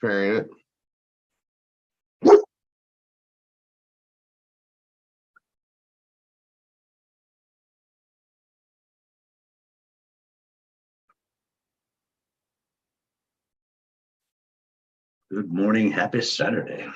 preparing it. Good morning, happy Saturday.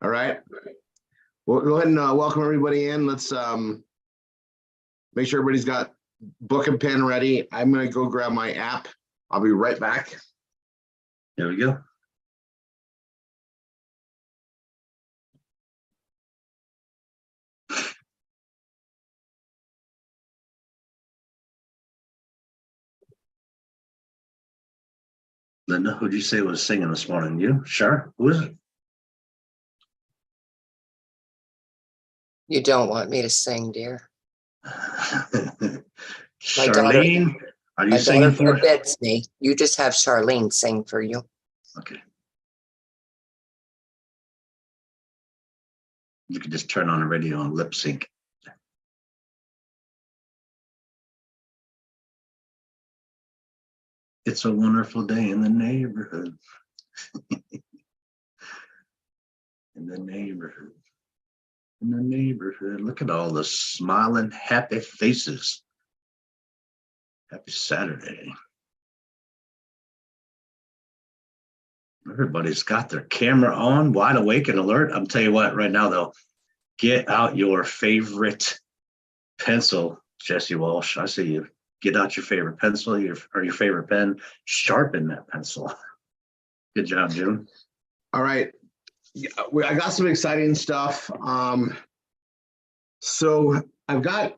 All right. We'll go ahead and welcome everybody in. Let's make sure everybody's got book and pen ready. I'm going to go grab my app. I'll be right back. There we go. Linda, who'd you say was singing this morning? You? Sure. Who is it? You don't want me to sing, dear. Charlene, are you singing for us? Forbids me. You just have Charlene sing for you. Okay. You could just turn on the radio and lip sync. It's a wonderful day in the neighborhood. In the neighborhood. In the neighborhood. Look at all the smiling, happy faces. Happy Saturday. Everybody's got their camera on, wide awake and alert. I'm telling you what, right now, though, get out your favorite pencil, Jesse Walsh. I see you. Get out your favorite pencil or your favorite pen. Sharpen that pencil. Good job, Jim. All right. Yeah, I got some exciting stuff. So I've got,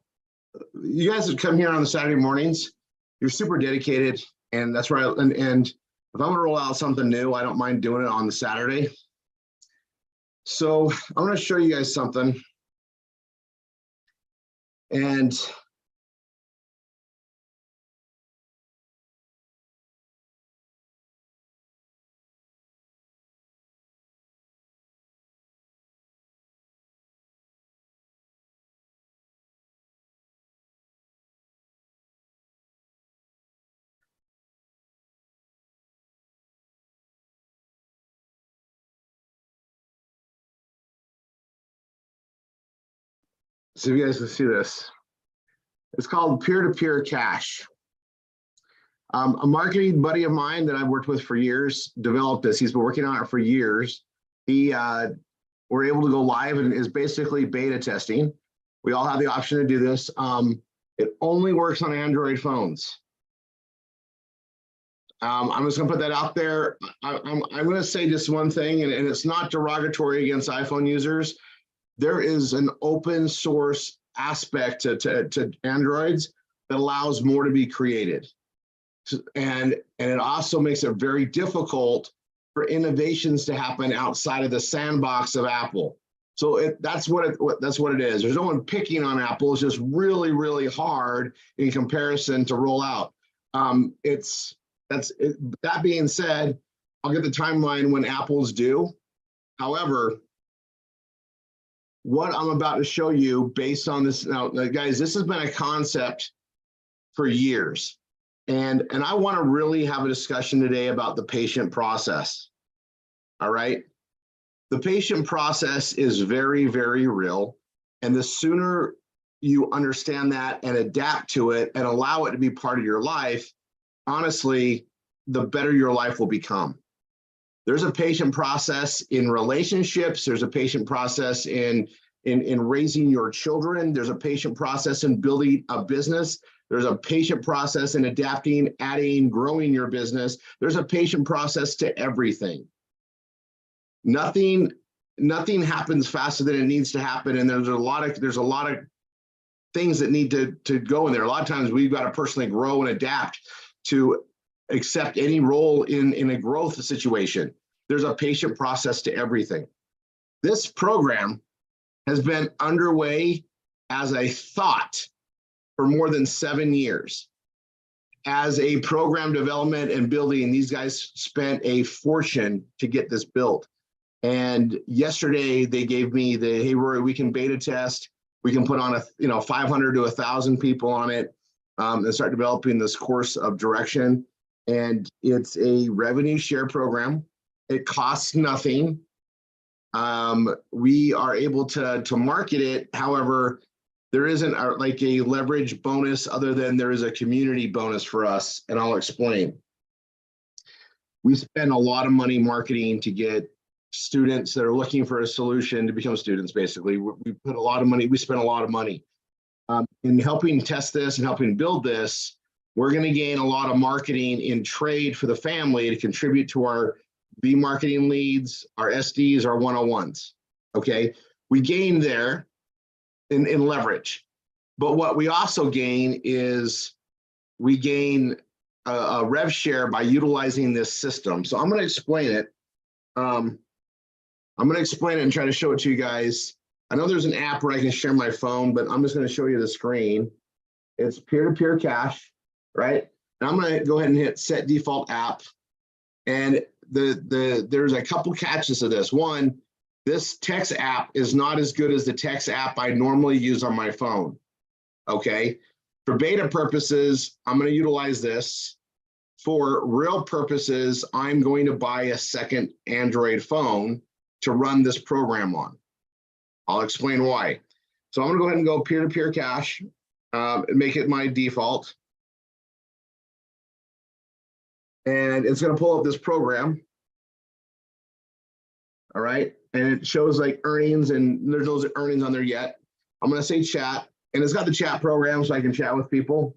you guys that come here on the Saturday mornings, you're super dedicated, and that's right. And if I'm going to roll out something new, I don't mind doing it on the Saturday. So I'm going to show you guys something. And so you guys can see this. It's called peer-to-peer cash. A marketing buddy of mine that I've worked with for years developed this. He's been working on it for years. We're able to go live and is basically beta testing. We all have the option to do this. It only works on Android phones. I'm just gonna put that out there. I'm gonna say just one thing, and it's not derogatory against iPhone users. There is an open source aspect to Androids that allows more to be created. And it also makes it very difficult for innovations to happen outside of the sandbox of Apple. So that's what it is. There's no one picking on Apple. It's just really, really hard in comparison to roll out. That being said, I'll get the timeline when Apple's due. However, what I'm about to show you based on this, now guys, this has been a concept for years. And I want to really have a discussion today about the patient process. All right. The patient process is very, very real. And the sooner you understand that and adapt to it and allow it to be part of your life, honestly, the better your life will become. There's a patient process in relationships. There's a patient process in raising your children. There's a patient process in building a business. There's a patient process in adapting, adding, growing your business. There's a patient process to everything. nothing happens faster than it needs to happen. And there's a lot of things that need to go in there. A lot of times we've got to personally grow and adapt to accept any role in a growth situation. There's a patient process to everything. This program has been underway as a thought for more than 7 years. As a program development and building, these guys spent a fortune to get this built. And yesterday they gave me the, hey, Rory, we can beta test. We can put on 500 to 1,000 people on it and start developing this course of direction. And it's a revenue share program. It costs nothing. We are able to market it. However, there isn't like a leverage bonus other than there is a community bonus for us, and I'll explain. We spend a lot of money marketing to get students that are looking for a solution to become students, basically. We put a lot of money, we spend a lot of money. In helping test this and helping build this, we're going to gain a lot of marketing in trade for the family to contribute to our B marketing leads, our SDs, our 101s. Okay, we gain there in leverage, but what we also gain is we gain a rev share by utilizing this system. So I'm going to explain it. I'm going to explain it and try to show it to you guys. I know there's an app where I can share my phone, but I'm just going to show you the screen. It's peer-to-peer cash, right? And I'm going to go ahead and hit set default app. And there's a couple catches to this. One, this text app is not as good as the text app I normally use on my phone. Okay, for beta purposes, I'm going to utilize this. For real purposes, I'm going to buy a second Android phone to run this program on. I'll explain why. So I'm going to go ahead and go peer-to-peer cash and make it my default. And it's going to pull up this program. All right. And it shows like earnings, and there's those earnings on there yet. I'm going to say chat, and it's got the chat program so I can chat with people.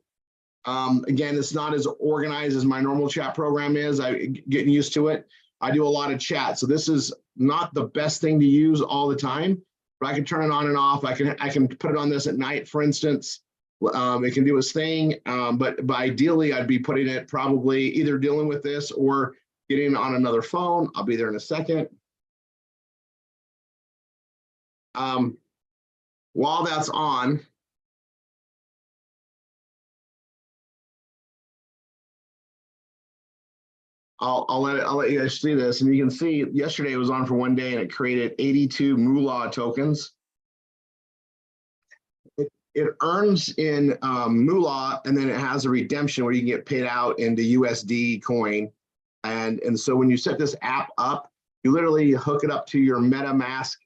Again, it's not as organized as my normal chat program is. I'm getting used to it. I do a lot of chat. So this is not the best thing to use all the time, but I can turn it on and off. I can put it on this at night, for instance. It can do its thing, but ideally I'd be putting it probably either dealing with this or getting on another phone. I'll be there in a second. While that's on, I'll let you guys see this, and you can see yesterday it was on for 1 day and it created 82 moolah tokens. It earns in moolah, and then it has a redemption where you can get paid out into USD coin. And so when you set this app up, you literally hook it up to your MetaMask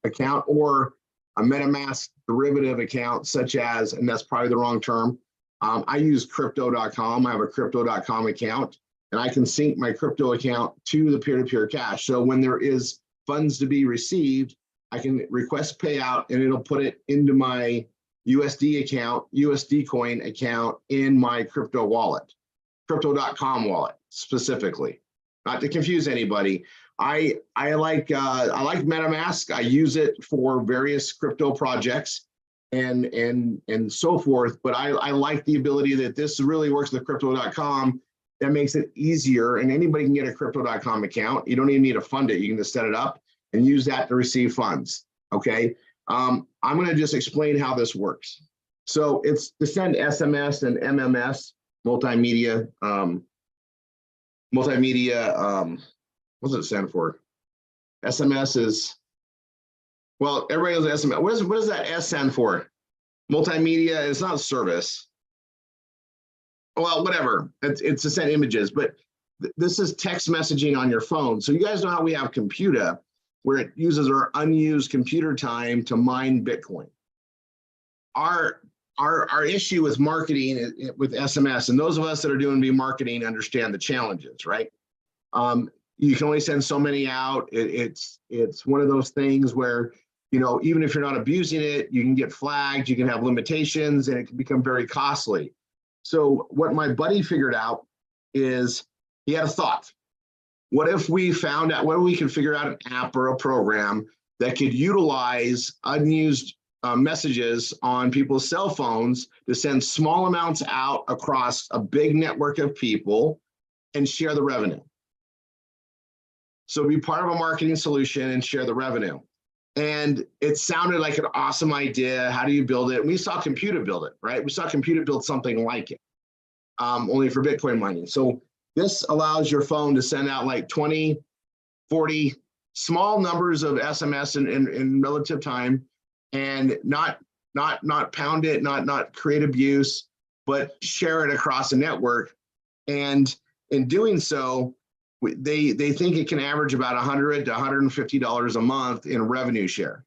account or a MetaMask derivative account, such as, and that's probably the wrong term. I use crypto.com. I have a crypto.com account, and I can sync my crypto account to the peer-to-peer cash. So when there is funds to be received, I can request payout, and it'll put it into my USD account, USD coin account in my crypto wallet, crypto.com wallet specifically. Not to confuse anybody. I like MetaMask. I use it for various crypto projects and so forth. But I like the ability that this really works with crypto.com. That makes it easier, and anybody can get a crypto.com account. You don't even need to fund it. You can just set it up and use that to receive funds. Okay. I'm going to just explain how this works. So it's to send SMS and MMS, multimedia. What does it stand for? SMS is, well, everybody knows SMS. What does that S stand for? Multimedia. It's not service. Well, whatever. It's to send images, but this is text messaging on your phone. So you guys know how we have Computa, where it uses our unused computer time to mine Bitcoin. Our issue with marketing with SMS, and those of us that are doing marketing understand the challenges, right? You can only send so many out. It's one of those things where, you know, even if you're not abusing it, you can get flagged, you can have limitations, and it can become very costly. So what my buddy figured out is he had a thought. what if we found out, what if we could figure out an app or a program that could utilize unused messages on people's cell phones to send small amounts out across a big network of people and share the revenue? So be part of a marketing solution and share the revenue. And it sounded like an awesome idea. How do you build it? And we saw Computer build it, right? We saw Computer build something like it, only for Bitcoin mining. So this allows your phone to send out like 20, 40 small numbers of SMS in relative time, and not pound it, not create abuse, but share it across a network. And in doing so, they think it can average about $100 to $150 a month in revenue share.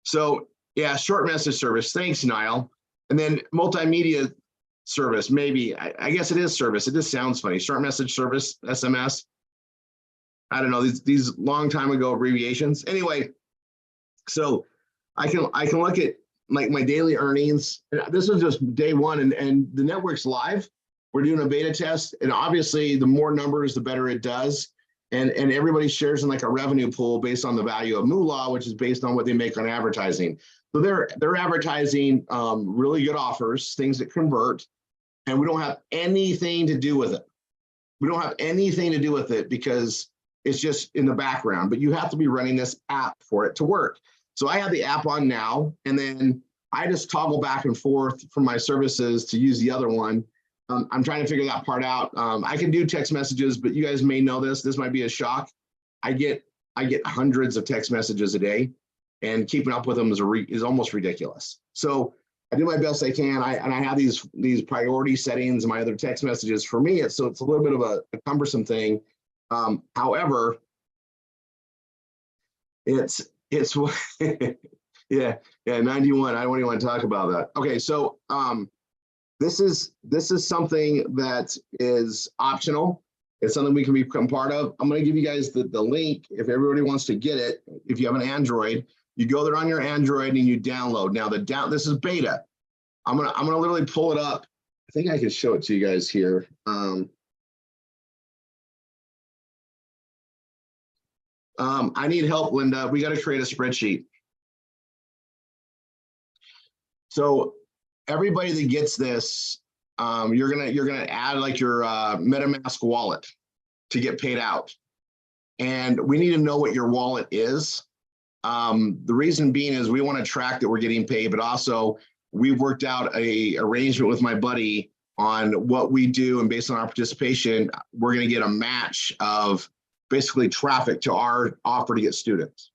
So yeah, short message service. Thanks, Niall. And then multimedia service, maybe. I guess it is service. It just sounds funny. Short message service, SMS. I don't know, these long time ago abbreviations. Anyway, so I can look at like my daily earnings. This is just day one, and the network's live. We're doing a beta test, and obviously the more numbers, the better it does. And everybody shares in like a revenue pool based on the value of moolah, which is based on what they make on advertising. So they're advertising really good offers, things that convert, and we don't have anything to do with it. We don't have anything to do with it because it's just in the background, but you have to be running this app for it to work. So I have the app on now, and then I just toggle back and forth from my services to use the other one. I'm trying to figure that part out. I can do text messages, but you guys may know this. This might be a shock. I get hundreds of text messages a day, and keeping up with them is almost ridiculous. So I do my best I can. I have these priority settings in my other text messages. For me, it's a little bit of a cumbersome thing. However, it's yeah 91. I don't even want to talk about that. Okay, so this is something that is optional. It's something we can become part of. I'm going to give you guys the link if everybody wants to get it. If you have an Android, you go there on your Android and you download. Now this is beta. I'm gonna literally pull it up. I think I can show it to you guys here. I need help, Linda. We got to create a spreadsheet. So everybody that gets this, you're gonna add like your MetaMask wallet to get paid out, and we need to know what your wallet is. The reason being is we want to track that we're getting paid, but also we've worked out a arrangement with my buddy on what we do, and based on our participation, we're going to get a match of basically traffic to our offer to get students.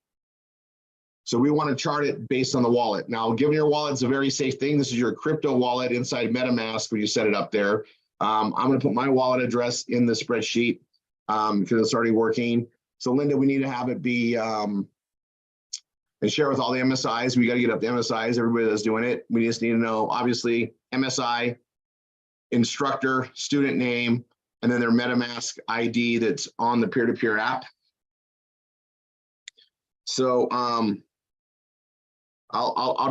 So we want to chart it based on the wallet. Now, given your wallet's a very safe thing, this is your crypto wallet inside MetaMask when you set it up there. I'm going to put my wallet address in the spreadsheet because it's already working. So Linda, we need to have it be and share with all the MSIs. We got to get up the MSIs, everybody that's doing it. We just need to know, obviously, MSI, instructor, student name, and then their MetaMask ID that's on the peer-to-peer app. So I'll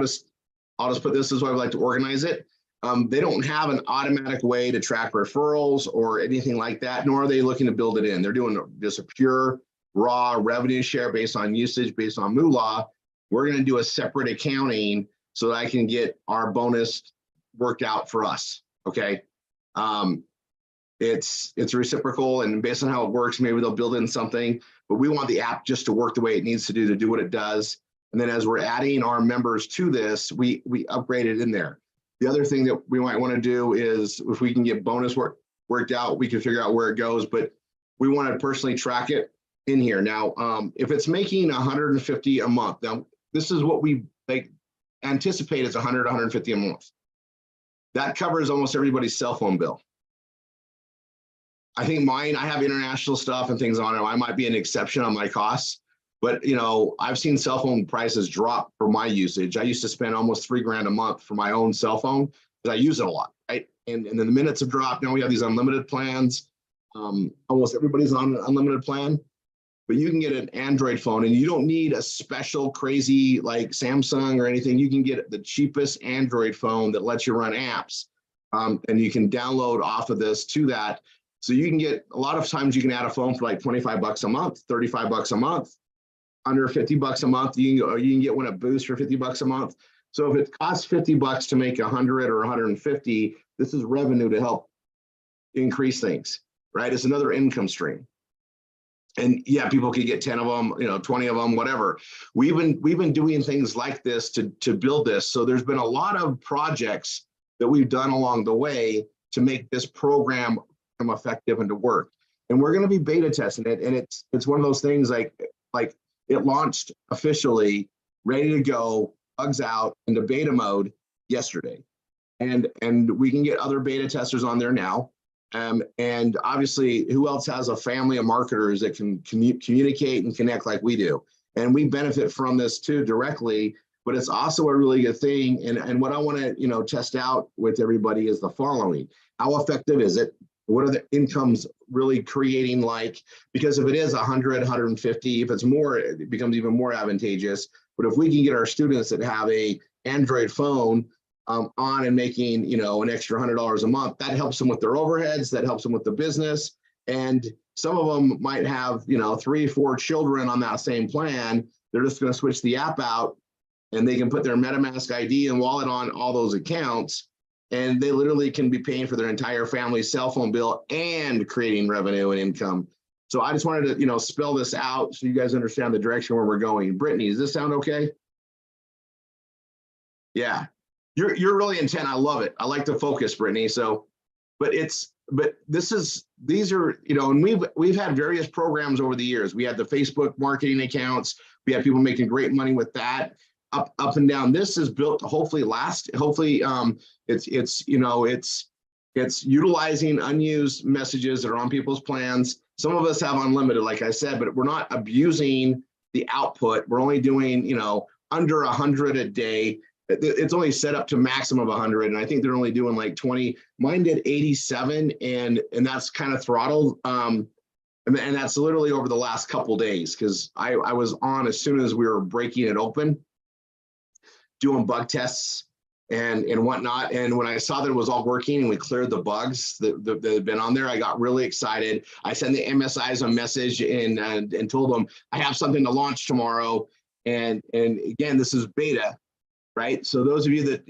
just put this as what I would like to organize it. They don't have an automatic way to track referrals or anything like that, nor are they looking to build it in. They're doing just a pure raw revenue share based on usage, based on moolah. We're going to do a separate accounting so that I can get our bonus worked out for us. Okay. It's reciprocal, and based on how it works, maybe they'll build in something, but we want the app just to work the way it needs to do what it does. And then as we're adding our members to this, we upgrade it in there. The other thing that we might want to do is if we can get bonus worked out, we can figure out where it goes, but we want to personally track it in here. Now, if it's making 150 a month, now this is what we anticipate is 100, 150 a month. That covers almost everybody's cell phone bill. I think mine, I have international stuff and things on it. I might be an exception on my costs, but I've seen cell phone prices drop for my usage. I used to spend almost $3 grand a month for my own cell phone because I use it a lot, right? And then the minutes have dropped. Now we have these unlimited plans. Almost everybody's on an unlimited plan, but you can get an Android phone and you don't need a special crazy like Samsung or anything. You can get the cheapest Android phone that lets you run apps, and you can download off of this to that. So you can get, a lot of times you can add a phone for like 25 bucks a month, 35 bucks a month, under 50 bucks a month. You can get one at Boost for 50 bucks a month. So if it costs 50 bucks to make 100 or 150, this is revenue to help increase things, right? It's another income stream. And yeah, people can get 10 of them, 20 of them, whatever. We've been doing things like this to build this. So there's been a lot of projects that we've done along the way to make this program effective and to work. And we're going to be beta testing it. And it's one of those things like it launched officially, ready to go, bugs out into beta mode yesterday. And we can get other beta testers on there now. And obviously, who else has a family of marketers that can communicate and connect like we do? And we benefit from this too directly, but it's also a really good thing. And what I want to, test out with everybody is the following. How effective is it? What are the incomes really creating like? Because if it is 100, 150, if it's more, it becomes even more advantageous. But if we can get our students that have a Android phone on and making, an extra $100 a month, that helps them with their overheads, that helps them with the business. And some of them might have, 3, 4 children on that same plan. They're just going to switch the app out and they can put their MetaMask ID and wallet on all those accounts. And they literally can be paying for their entire family's cell phone bill and creating revenue and income. So I just wanted to, spell this out so you guys understand the direction where we're going. Brittany, does this sound okay? Yeah. You're really intent. I love it. I like the focus, Brittany. So, these are, and we've had various programs over the years. We had the Facebook marketing accounts. We had people making great money with that, up and down. This is built to hopefully last. Hopefully, it's utilizing unused messages that are on people's plans. Some of us have unlimited, like I said, but we're not abusing the output. We're only doing, under 100 a day. It's only set up to maximum of 100, and I think they're only doing like 20. Mine did 87, and that's kind of throttled. And that's literally over the last couple days, because I was on as soon as we were breaking it open, doing bug tests and whatnot. And when I saw that it was all working and we cleared the bugs that had been on there, I got really excited. I sent the MSIs a message and told them I have something to launch tomorrow. And again, this is beta. Right. So those of you that,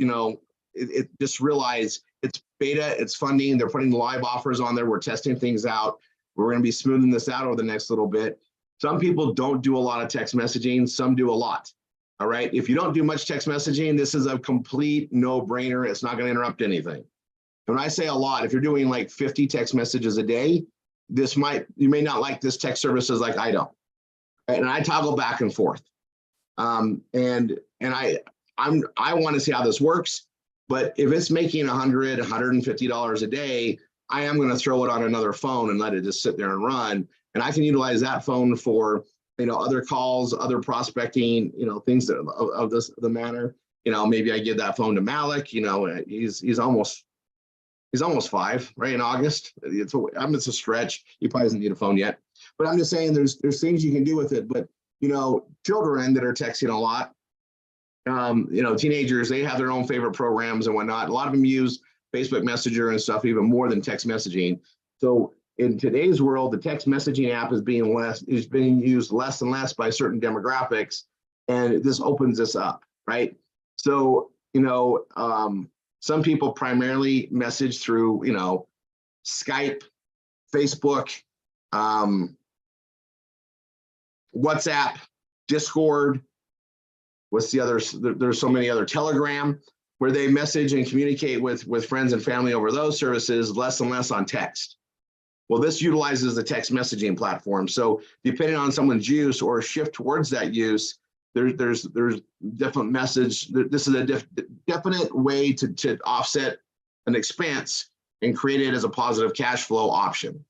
it just realize it's beta, it's funding, they're putting live offers on there. We're testing things out. We're going to be smoothing this out over the next little bit. Some people don't do a lot of text messaging. Some do a lot. All right. If you don't do much text messaging, this is a complete no brainer. It's not going to interrupt anything. When I say a lot, if you're doing like 50 text messages a day, you may not like this text services like I don't. And I toggle back and forth. I want to see how this works, but if it's making $100, $150 a day, I am going to throw it on another phone and let it just sit there and run. And I can utilize that phone for, other calls, other prospecting, things of the manner. Maybe I give that phone to Malik. He's almost 5, right, in August. It's a stretch. He probably doesn't need a phone yet. But I'm just saying there's things you can do with it. But children that are texting a lot. Teenagers, they have their own favorite programs and whatnot. A lot of them use Facebook Messenger and stuff even more than text messaging. So in today's world, the text messaging app is being used less and less by certain demographics, and this opens this up, right? So some people primarily message through Skype, Facebook, WhatsApp, Discord. What's the others? There's so many other. Telegram, where they message and communicate with friends and family over those services, less and less on text. Well, this utilizes the text messaging platform. So depending on someone's use or shift towards that use, there's different message. This is a definite way to offset an expense and create it as a positive cash flow option.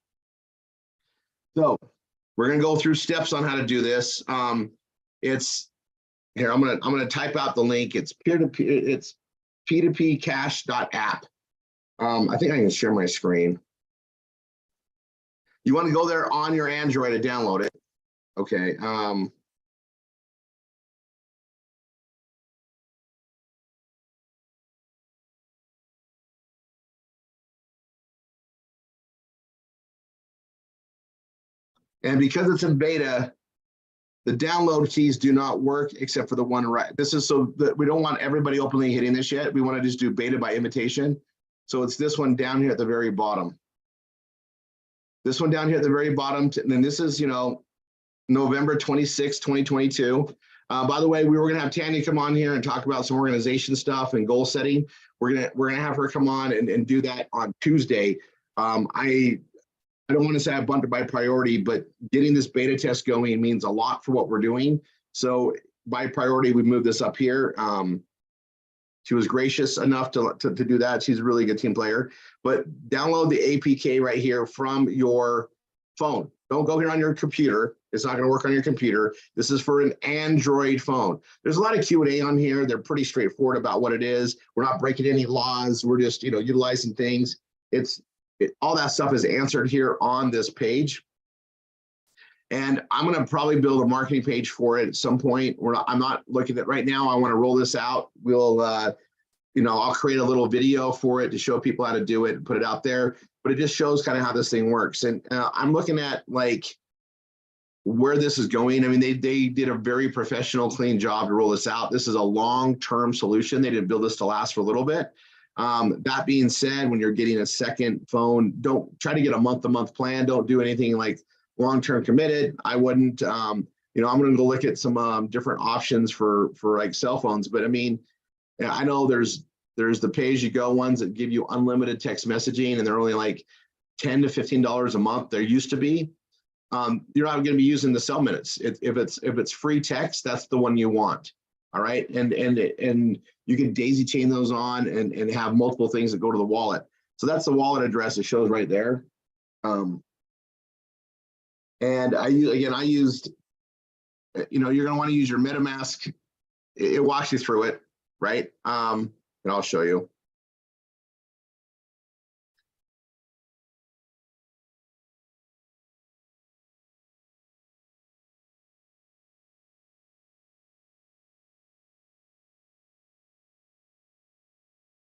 So we're going to go through steps on how to do this. It's here. I'm gonna type out the link. It's peer-to-peer. It's p2pcash.app. I think I can share my screen. You want to go there on your Android to download it. Okay. And because it's in beta, the download keys do not work except for the one right. This is so that we don't want everybody openly hitting this yet. We want to just do beta by invitation. So it's this one down here at the very bottom. This one down here at the very bottom. And then this is, November 26, 2022. By the way, we were going to have Tanya come on here and talk about some organization stuff and goal setting. We're gonna have her come on and do that on Tuesday. I don't want to say I bumped it by priority, but getting this beta test going means a lot for what we're doing. So by priority, we moved this up here. She was gracious enough to do that. She's a really good team player. But download the APK right here from your phone. Don't go here on your computer. It's not going to work on your computer. This is for an Android phone. There's a lot of Q&A on here. They're pretty straightforward about what it is. We're not breaking any laws. We're just, utilizing things. All that stuff is answered here on this page. And I'm going to probably build a marketing page for it at some point. I'm not looking at right now. I want to roll this out. We'll, I'll create a little video for it to show people how to do it and put it out there. But it just shows kind of how this thing works. And I'm looking at where this is going. I mean, they did a very professional, clean job to roll this out. This is a long-term solution. They didn't build this to last for a little bit. That being said, when you're getting a second phone, don't try to get a month-to-month plan. Don't do anything like long-term committed. I wouldn't, I'm going to go look at some different options for like cell phones. But I mean, I know there's the pay-as-you-go ones that give you unlimited text messaging, and they're only like $10 to $15 a month. There used to be. You're not going to be using the cell minutes. If it's free text, that's the one you want. All right, and you can daisy chain those on and have multiple things that go to the wallet. So that's the wallet address. It shows right there. And I used, you're going to want to use your MetaMask. It walks you through it, right? And I'll show you.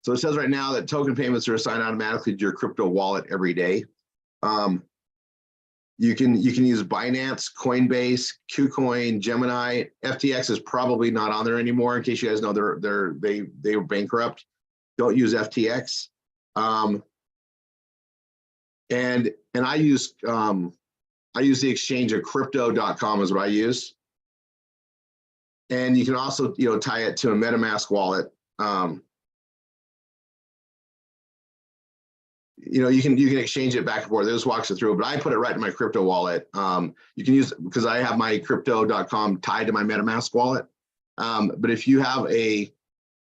So it says right now that token payments are assigned automatically to your crypto wallet every day. You can use Binance, Coinbase, KuCoin, Gemini. FTX is probably not on there anymore. In case you guys know, they were bankrupt. Don't use FTX. And I use the exchange of crypto.com is what I use. And you can also tie it to a MetaMask wallet. You can exchange it back and forth. It just walks it through, but I put it right in my crypto wallet. You can use, because I have my crypto.com tied to my MetaMask wallet. But if you have a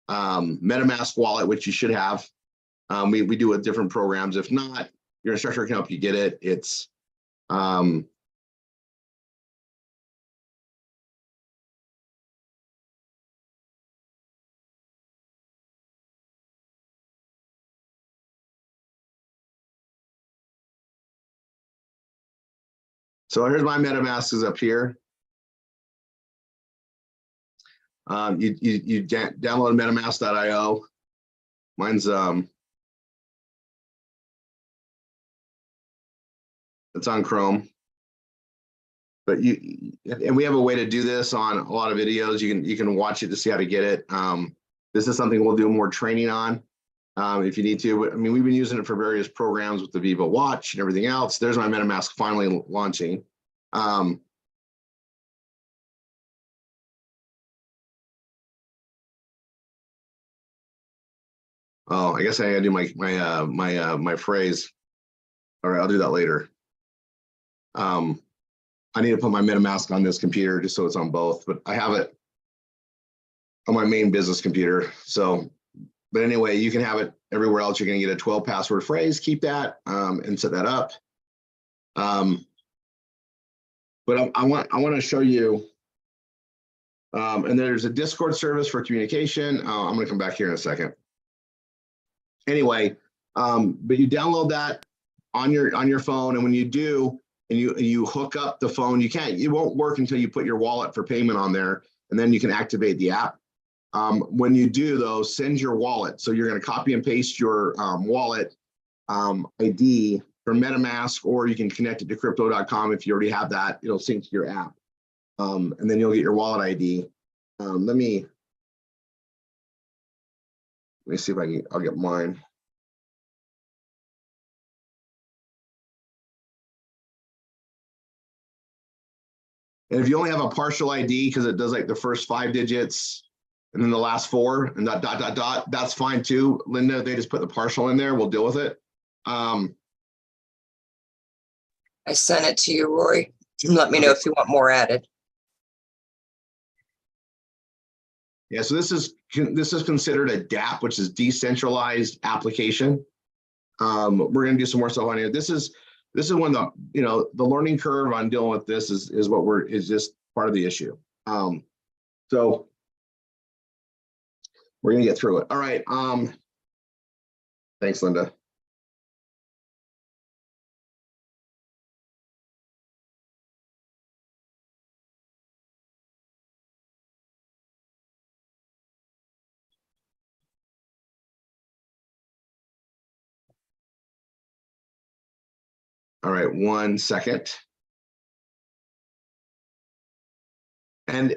MetaMask wallet, which you should have, we do with different programs. If not, your instructor can help you get it. It's so here's my MetaMask is up here. You download metamask.io. Mine's it's on Chrome. But and we have a way to do this on a lot of videos. You can watch it to see how to get it. This is something we'll do more training on if you need to. I mean, we've been using it for various programs with the Vivo Watch and everything else. There's my MetaMask finally launching. Oh, I guess I gotta do my phrase. All right, I'll do that later. I need to put my MetaMask on this computer just so it's on both, but I have it on my main business computer. So, but anyway, you can have it everywhere else. You're going to get a 12 password phrase. Keep that and set that up. But I want to show you. And there's a Discord service for communication. I'm going to come back here in a second. Anyway, but you download that on your phone, and when you do, and you hook up the phone, it won't work until you put your wallet for payment on there, and then you can activate the app. When you do though, send your wallet. So you're going to copy and paste your wallet ID from MetaMask, or you can connect it to crypto.com. If you already have that, it'll sync to your app. And then you'll get your wallet ID. Let me see if I'll get mine. And if you only have a partial ID, because it does like the first 5 digits and then the last 4 and dot, dot, dot, dot, that's fine too. Linda, they just put the partial in there. We'll deal with it. I sent it to you, Rory. Let me know if you want more added. Yeah, so this is considered a DApp, which is decentralized application. We're going to do some more stuff on here. This is when the the learning curve on dealing with this is just part of the issue. So we're going to get through it. All right. Thanks, Linda. All right, 1 second. And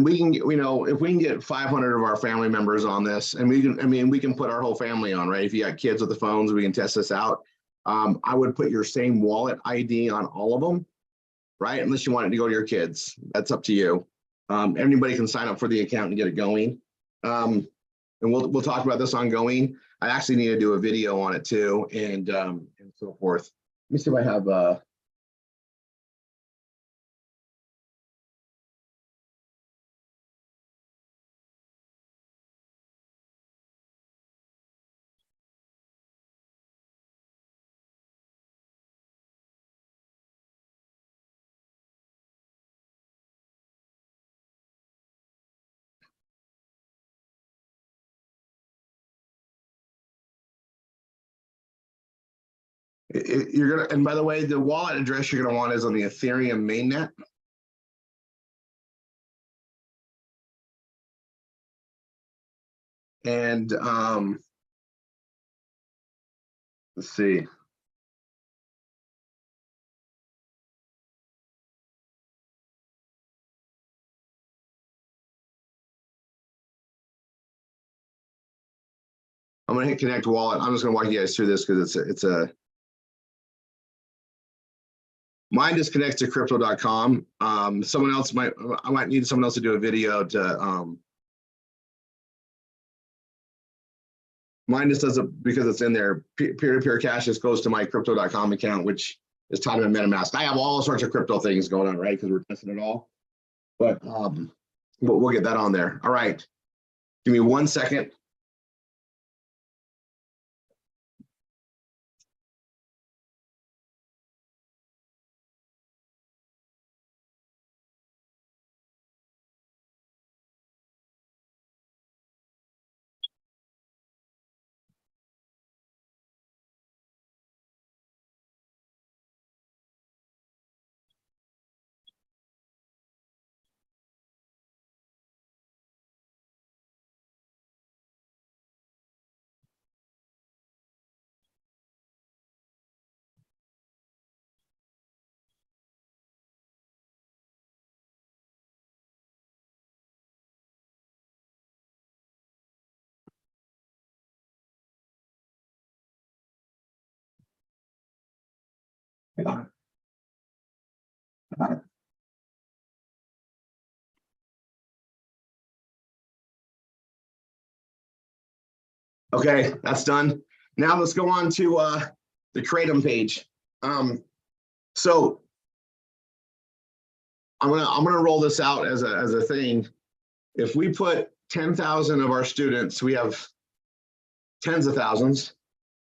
we can, if we can get 500 of our family members on this, and we can put our whole family on, right? If you got kids with the phones, we can test this out. I would put your same wallet ID on all of them, right? Unless you want it to go to your kids, that's up to you. Anybody can sign up for the account and get it going. And we'll talk about this ongoing. I actually need to do a video on it too, and so forth. Let me see if I have you're gonna, and by the way, the wallet address you're gonna want is on the Ethereum mainnet. And let's see. I'm gonna hit connect wallet. I'm just gonna walk you guys through this because it's a mine just connects to crypto.com. I might need someone else to do a video to mine just does it because it's in there. Peer-to-peer cash just goes to my crypto.com account, which is tied to MetaMask. I have all sorts of crypto things going on, right? Because we're testing it all. But we'll get that on there. All right. Give me 1 second. Okay, that's done. Now let's go on to the KRATOM page. So I'm gonna roll this out as a thing. If we put 10,000 of our students, we have tens of thousands.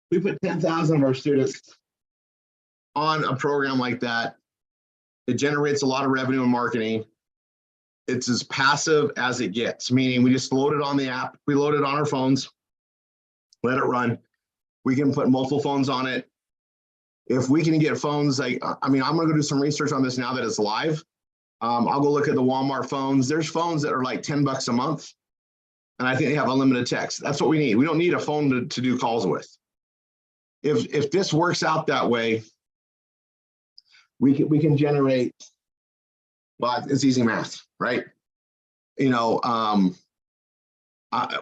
We put 10,000 of our students on a program like that. It generates a lot of revenue and marketing. It's as passive as it gets, meaning we just load it on the app. We load it on our phones, let it run. We can put multiple phones on it. If we can get phones, I'm gonna go do some research on this now that it's live. I'll go look at the Walmart phones. There's phones that are like $10 a month. And I think they have unlimited text. That's what we need. We don't need a phone to do calls with. if this works out that way, we can generate, well, it's easy math, right? You know,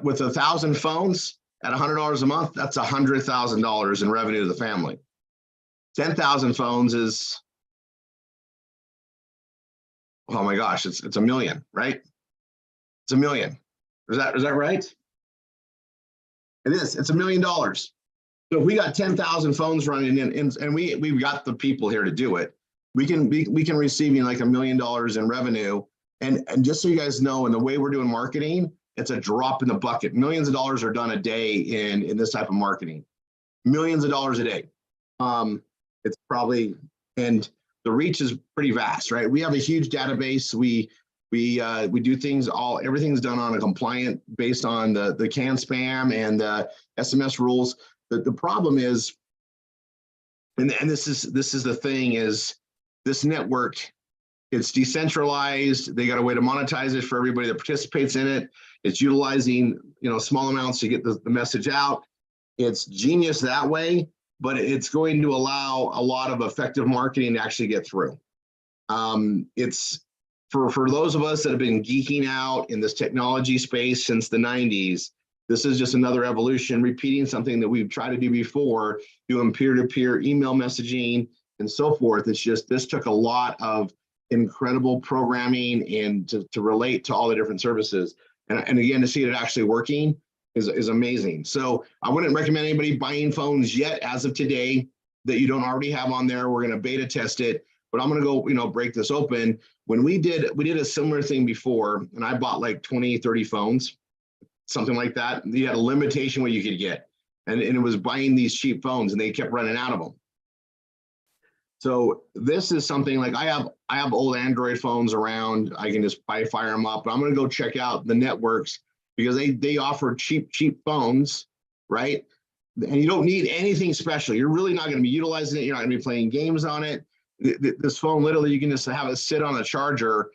with 1,000 phones at $100 a month, that's $100,000 in revenue to the family. 10,000 phones is, oh my gosh, it's $1 million, right? It's $1 million. Is that right? It is. It's $1 million. So if we got 10,000 phones running in, and we've got the people here to do it, we can receiving like $1 million in revenue. And just so you guys know, in the way we're doing marketing, it's a drop in the bucket. Millions of dollars are done a day in this type of marketing. Millions of dollars a day. It's probably, and the reach is pretty vast, right? We have a huge database. We do things, everything's done on a compliant based on the CAN spam and the SMS rules. The problem is, and this is the thing, is this network, it's decentralized. They got a way to monetize it for everybody that participates in it. It's utilizing, you know, small amounts to get the message out. It's genius that way, but it's going to allow a lot of effective marketing to actually get through. It's for those of us that have been geeking out in this technology space since the 90s, this is just another evolution, repeating something that we've tried to do before, doing peer-to-peer email messaging and so forth. It's just, this took a lot of incredible programming and to relate to all the different services. And again, to see it actually working is amazing. So I wouldn't recommend anybody buying phones yet as of today that you don't already have on there. We're going to beta test it, but I'm going to go, you know, break this open. When we did a similar thing before, and I bought like 20, 30 phones, something like that. You had a limitation what you could get. And it was buying these cheap phones and they kept running out of them. So this is something like I have old Android phones around. I can just fire them up, but I'm going to go check out the networks because they offer cheap phones, right? And you don't need anything special. You're really not going to be utilizing it. You're not going to be playing games on it. This phone, literally, you can just have it sit on a charger,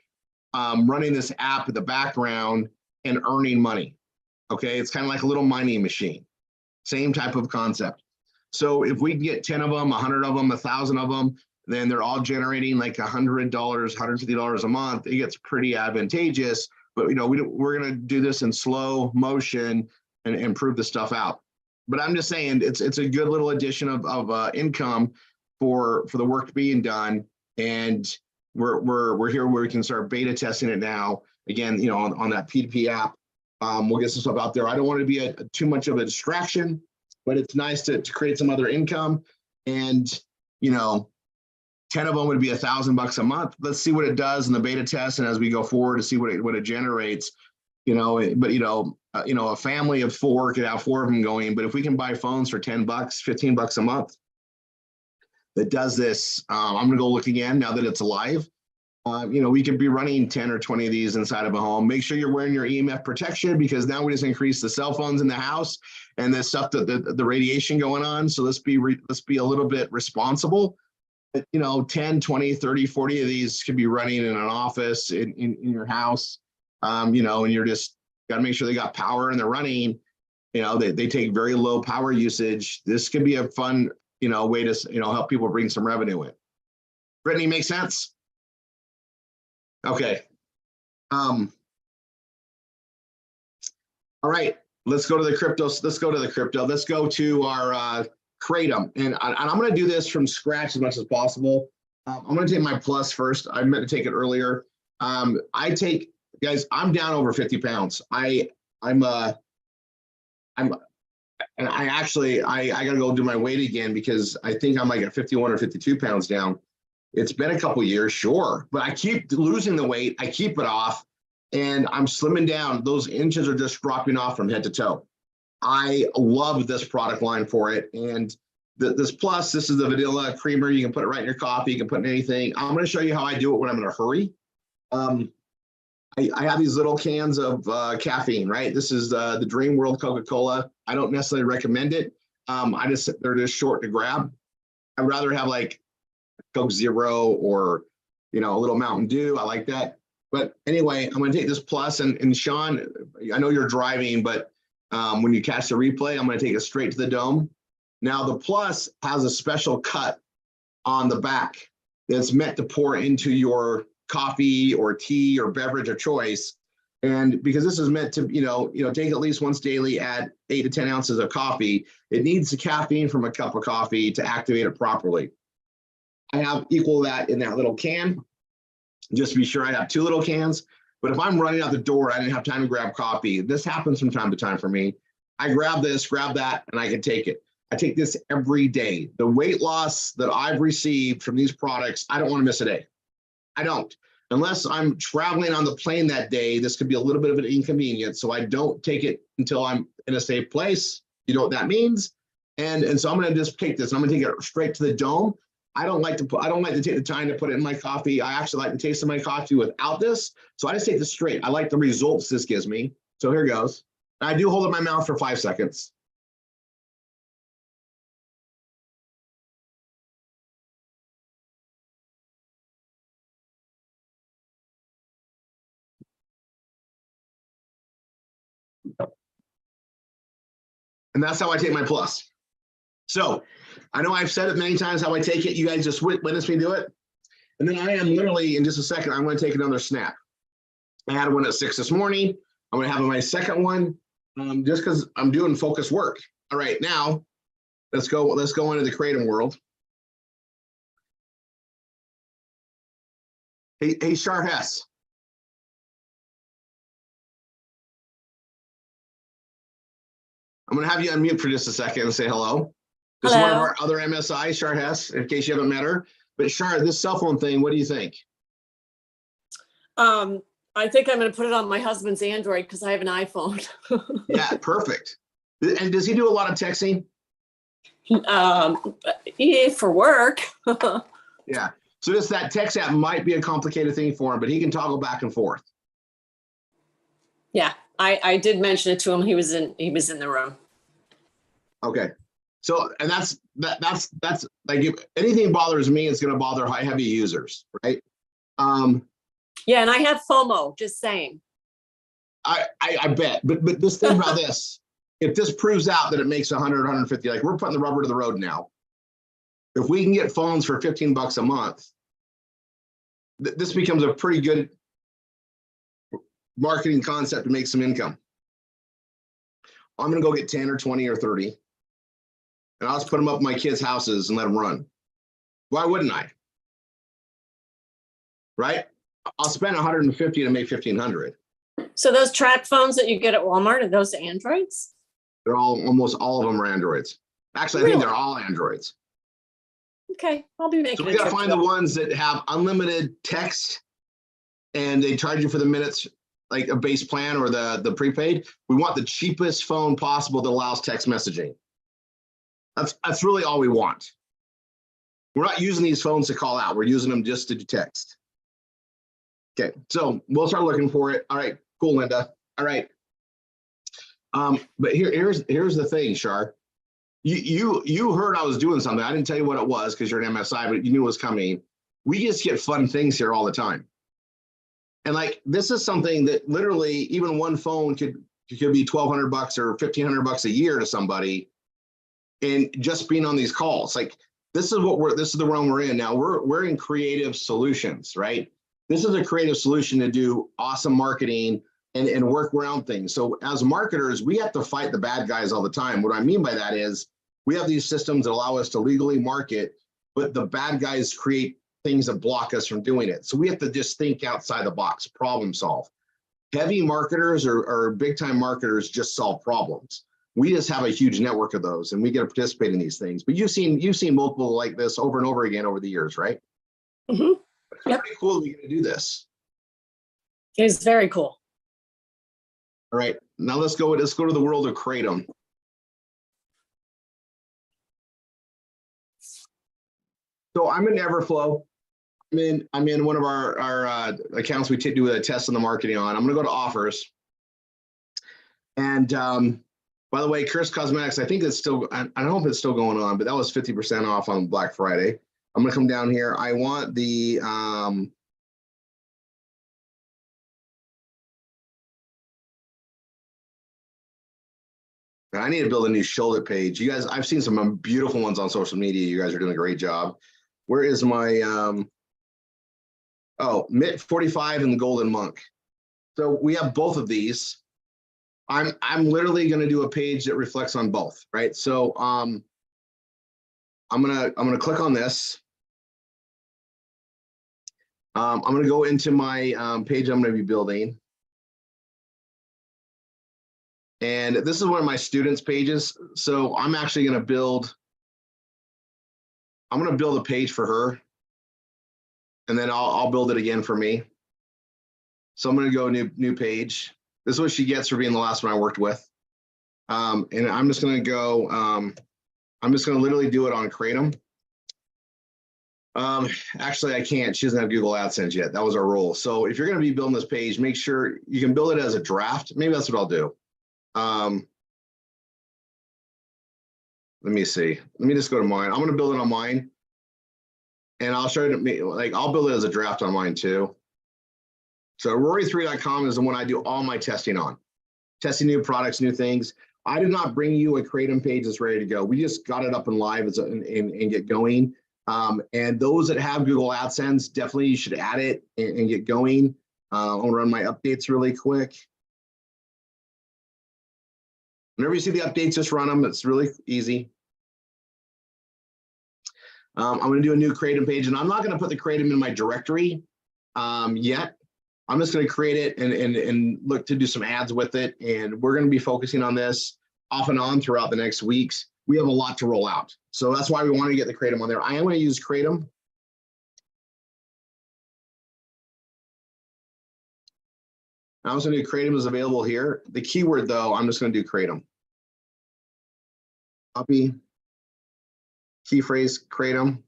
running this app in the background and earning money. Okay, it's kind of like a little mining machine. Same type of concept. So if we get 10 of them, 100 of them, 1,000 of them, then they're all generating like $100, $150 a month. It gets pretty advantageous. But you know, we're going to do this in slow motion and improve the stuff out. But I'm just saying it's a good little addition of income for the work being done. And we're here where we can start beta testing it now. Again, you know, on that P2P app. We'll get some stuff out there. I don't want to be too much of a distraction, but it's nice to create some other income. And, you know, 10 of them would be $1,000 a month. Let's see what it does in the beta test. And as we go forward to see what it generates, you know, but, you know, a family of 4 could have 4 of them going. But if we can buy phones for $10, $15 a month that does this, I'm going to go look again now that it's alive. You know, we could be running 10 or 20 of these inside of a home. Make sure you're wearing your EMF protection because now we just increase the cell phones in the house and the stuff that the radiation going on. So let's be a little bit responsible. But, you know, 10, 20, 30, 40 of these could be running in an office in your house. You know, and you're just got to make sure they got power and they're running. You know, they take very low power usage. This could be a fun, you know, way to, you know, help people bring some revenue in. Brittany, make sense? Okay. All right, let's go to the crypto. Let's go to our KRATOM. And I'm going to do this from scratch as much as possible. I'm going to take my plus first. I meant to take it earlier. Guys, I'm down over 50 pounds. I got to go do my weight again because I think I'm like at 51 or 52 pounds down. It's been a couple years, sure, but I keep losing the weight. I keep it off and I'm slimming down. Those inches are just dropping off from head to toe. I love this product line for it. And this plus, this is the vanilla creamer. You can put it right in your coffee. You can put in anything. I'm going to show you how I do it when I'm in a hurry. I have these little cans of caffeine, right? This is the Dream World Coca-Cola. I don't necessarily recommend it. They're just short to grab. I'd rather have like Coke Zero or, you know, a little Mountain Dew. I like that. But anyway, I'm going to take this plus and Sean, I know you're driving, but when you catch the replay, I'm going to take it straight to the dome. Now the Plus has a special cut on the back that's meant to pour into your coffee or tea or beverage of choice. And because this is meant to, take at least once daily, add 8 to 10 ounces of coffee, it needs the caffeine from a cup of coffee to activate it properly. I have equal that in that little can. Just to be sure, I have 2 little cans. But if I'm running out the door, I didn't have time to grab coffee. This happens from time to time for me. I grab this, grab that, and I can take it. I take this every day. The weight loss that I've received from these products, I don't want to miss a day. I don't. Unless I'm traveling on the plane that day, this could be a little bit of an inconvenience. So I don't take it until I'm in a safe place. You know what that means? And so I'm going to just take this. I'm going to take it straight to the dome. I don't like to take the time to put it in my coffee. I actually like to taste my coffee without this. So I just take this straight. I like the results this gives me. So here goes. I do hold it in my mouth for 5 seconds. And that's how I take my Plus. So I know I've said it many times how I take it. You guys just witness me do it. And then I am literally, in just a second, I'm going to take another snap. I had one at 6 this morning. I'm going to have my second one just because I'm doing focused work. All right, now let's go into the KRATOM world. Hey, Shar Hess. I'm going to have you unmute for just a second and say hello. This is one of our other MSIs, Shar Hess, in case you haven't met her. But Shar, this cell phone thing, what do you think? I think I'm going to put it on my husband's Android because I have an iPhone. Yeah, perfect. And does he do a lot of texting? Yeah, for work. Yeah. So just that text app might be a complicated thing for him, but he can toggle back and forth. Yeah, I did mention it to him. He was in the room. Okay. So, and that's like, if anything bothers me, it's going to bother high heavy users, right? Yeah, and I have FOMO, just saying. I bet, but just think about this. If this proves out that it makes 100, 150, like we're putting the rubber to the road now. If we can get phones for $15 a month, this becomes a pretty good marketing concept to make some income. I'm going to go get 10 or 20 or 30. And I'll just put them up in my kids' houses and let them run. Why wouldn't I? Right? I'll spend 150 to make 1,500. So those track phones that you get at Walmart, are those Androids? They're almost all of them are Androids. Actually, I think they're all Androids. Okay, I'll be making. So we got to find the ones that have unlimited text and they charge you for the minutes, like a base plan or the prepaid. We want the cheapest phone possible that allows text messaging. That's really all we want. We're not using these phones to call out. We're using them just to do text. Okay, so we'll start looking for it. All right, cool, Linda. All right. But here's the thing, Shar. You heard I was doing something. I didn't tell you what it was because you're an MSI, but you knew it was coming. We just get fun things here all the time. And like, this is something that literally even one phone could be $1,200 or $1,500 a year to somebody. And just being on these calls, like this is the realm we're in now. We're in creative solutions, right? This is a creative solution to do awesome marketing and work around things. So as marketers, we have to fight the bad guys all the time. What I mean by that is we have these systems that allow us to legally market, but the bad guys create things that block us from doing it. So we have to just think outside the box, problem solve. Heavy marketers or big time marketers just solve problems. We just have a huge network of those and we get to participate in these things. But you've seen multiple like this over and over again over the years, right? Mm-hmm. It's pretty cool that we get to do this. It's very cool. All right, now let's go to the world of KRATOM. So I'm in Everflow. I'm in one of our accounts we do a test on the marketing on. I'm going to go to offers. And by the way, Chris Cosmetics, I think it's still, I don't know if it's still going on, but that was 50% off on Black Friday. I'm going to come down here. I want the I need to build a new shoulder page. You guys, I've seen some beautiful ones on social media. You guys are doing a great job. Where is my, oh, Mitt 45 and the Golden Monk. So we have both of these. I'm literally going to do a page that reflects on both, right? So I'm gonna click on this. I'm gonna go into my page I'm gonna be building. And this is one of my students' pages. So I'm actually gonna build, I'm gonna build a page for her. And then I'll build it again for me. So I'm gonna go new page. This is what she gets for being the last one I worked with. And I'm just gonna go, I'm just gonna literally do it on KRATOM. Actually, I can't. She doesn't have Google AdSense yet. That was our rule. So if you're going to be building this page, make sure you can build it as a draft. Maybe that's what I'll do. Let me see. Let me just go to mine. I'm going to build it on mine, and I'll show you. Like I'll build it as a draft on mine too. So Rory3.com is the one I do all my testing on. Testing new products, new things. I did not bring you a KRATOM page that's ready to go. We just got it up and live and get going. And those that have Google AdSense, definitely you should add it and get going. I'll run my updates really quick. Whenever you see the updates, just run them. It's really easy. I'm going to do a new KRATOM page, and I'm not going to put the KRATOM in my directory yet. I'm just going to create it and look to do some ads with it. And we're going to be focusing on this off and on throughout the next weeks. We have a lot to roll out. So that's why we want to get the KRATOM on there. I am going to use KRATOM. I'm just going to do KRATOM is available here. The keyword though, I'm just going to do KRATOM. Copy, key phrase KRATOM,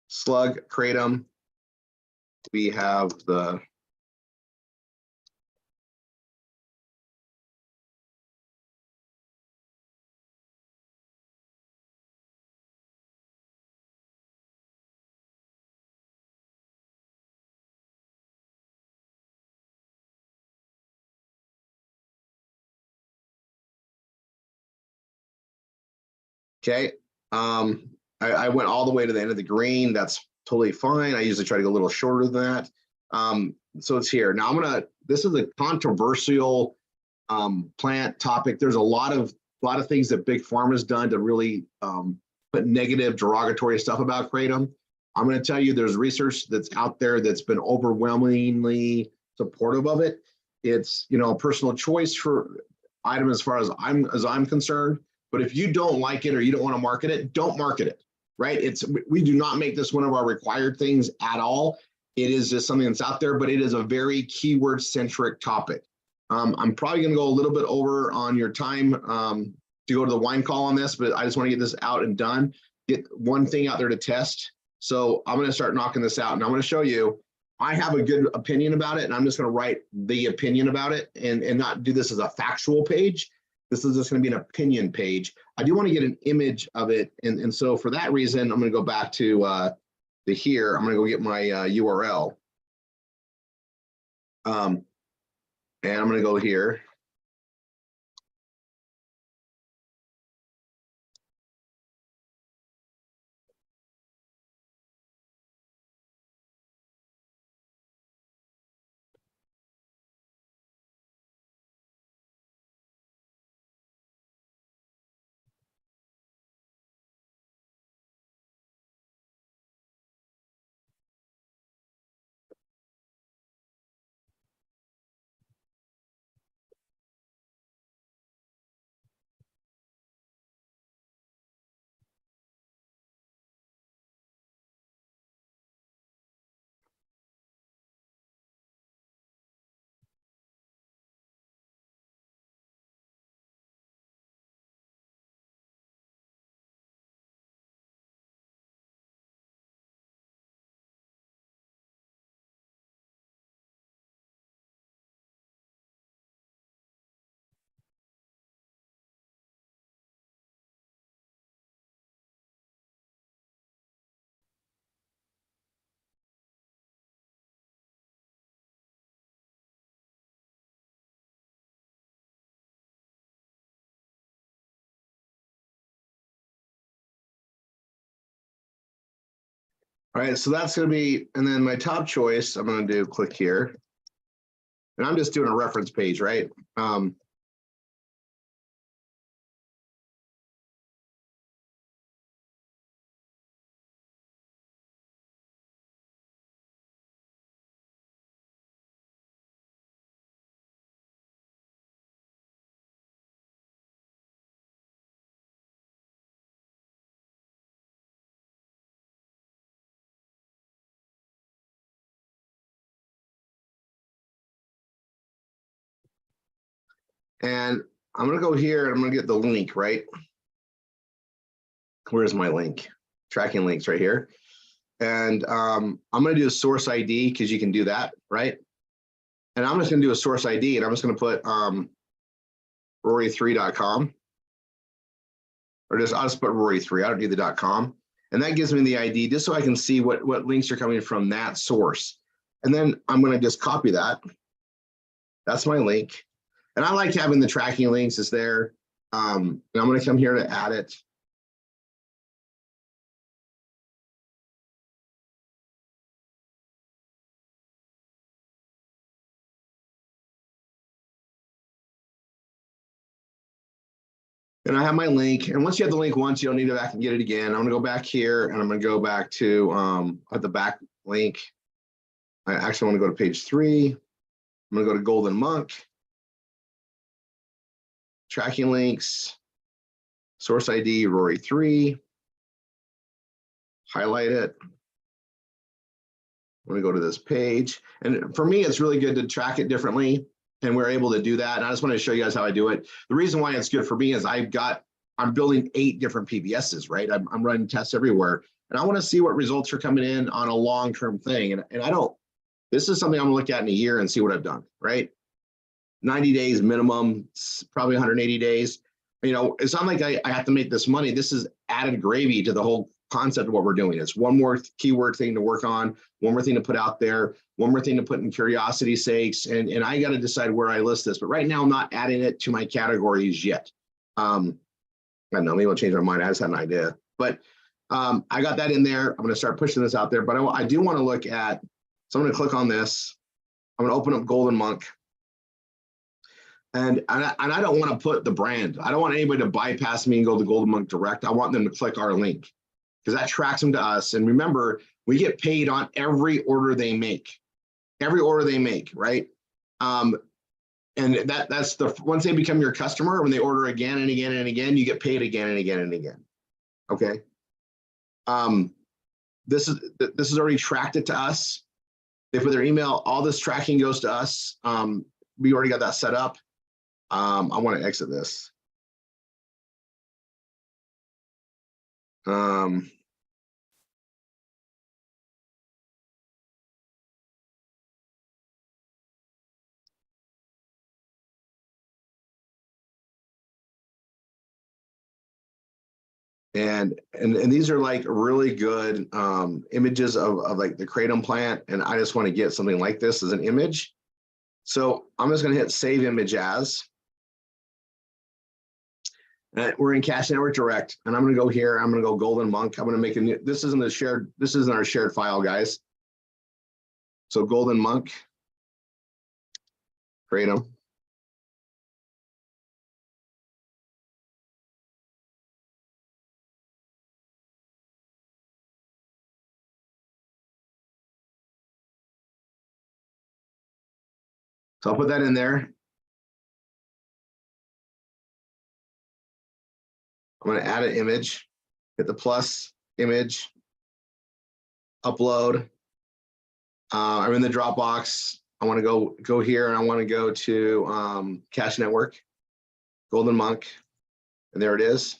slug KRATOM. We have the okay. I went all the way to the end of the green. That's totally fine. I usually try to go a little shorter than that. So it's here. Now this is a controversial plant topic. There's a lot of things that Big Pharma has done to really put negative, derogatory stuff about KRATOM. I'm going to tell you there's research that's out there that's been overwhelmingly supportive of it. It's, you know, a personal choice for item as far as I'm concerned. But if you don't like it or you don't want to market it, don't market it, right? We do not make this one of our required things at all. It is just something that's out there, but it is a very keyword centric topic. I'm probably going to go a little bit over on your time to go to the wine call on this, but I just want to get this out and done, get one thing out there to test. So I'm going to start knocking this out, and I'm going to show you, I have a good opinion about it, and I'm just going to write the opinion about it and not do this as a factual page. This is just going to be an opinion page. I do want to get an image of it. And so for that reason, I'm going to go back to here. I'm going to go get my URL. And I'm going to go here. All right, so that's going to be, and then my top choice, I'm going to do click here. And I'm just doing a reference page, right? And I'm going to go here and I'm going to get the link, right? Where's my link? Tracking links right here. And I'm going to do a source ID because you can do that, right? And I'm just going to do a source ID and I'm just going to put rory3.com. Or I'll just put Rory3. I don't need the .com. And that gives me the ID just so I can see what links are coming from that source. And then I'm going to just copy that. That's my link. And I like having the tracking links is there. And I'm going to come here to add it. And I have my link. And once you have the link once, you don't need to go back and get it again. I'm going to go back here and I'm going to go back to at the back link. I actually want to go to page 3. I'm going to go to Golden Monk. Tracking links. Source ID, Rory3. Highlight it. I'm going to go to this page. And for me, it's really good to track it differently. And we're able to do that. And I just want to show you guys how I do it. The reason why it's good for me is I'm building 8 different PBSs, right? I'm running tests everywhere. And I want to see what results are coming in on a long-term thing. And this is something I'm gonna look at in a year and see what I've done, right? 90 days minimum, probably 180 days. You know, it's not like I have to make this money. This is added gravy to the whole concept of what we're doing. It's one more keyword thing to work on, one more thing to put out there, one more thing to put in curiosity sakes. And I got to decide where I list this. But right now I'm not adding it to my categories yet. I don't know, maybe I'll change my mind. I just had an idea. But I got that in there. I'm going to start pushing this out there. But I do want to look at, so I'm going to click on this. I'm going to open up Golden Monk. And I don't want to put the brand. I don't want anybody to bypass me and go to Golden Monk direct. I want them to click our link because that tracks them to us. And remember, we get paid on every order they make. Every order they make, right? And that's once they become your customer, when they order again and again and again, you get paid again and again and again. Okay. This is already tracked it to us. They put their email, all this tracking goes to us. We already got that set up. I want to exit this. And these are like really good images of like the KRATOM plant. And I just want to get something like this as an image. So I'm just going to hit save image as. And we're in Cache Network Direct, and I'm going to go here. I'm going to go Golden Monk. I'm going to make a new. This isn't our shared file, guys. So Golden Monk, KRATOM. So I'll put that in there. I'm going to add an image, hit the plus image, upload. I'm in the Dropbox. I want to go here and I want to go to Cache Network, Golden Monk, and there it is.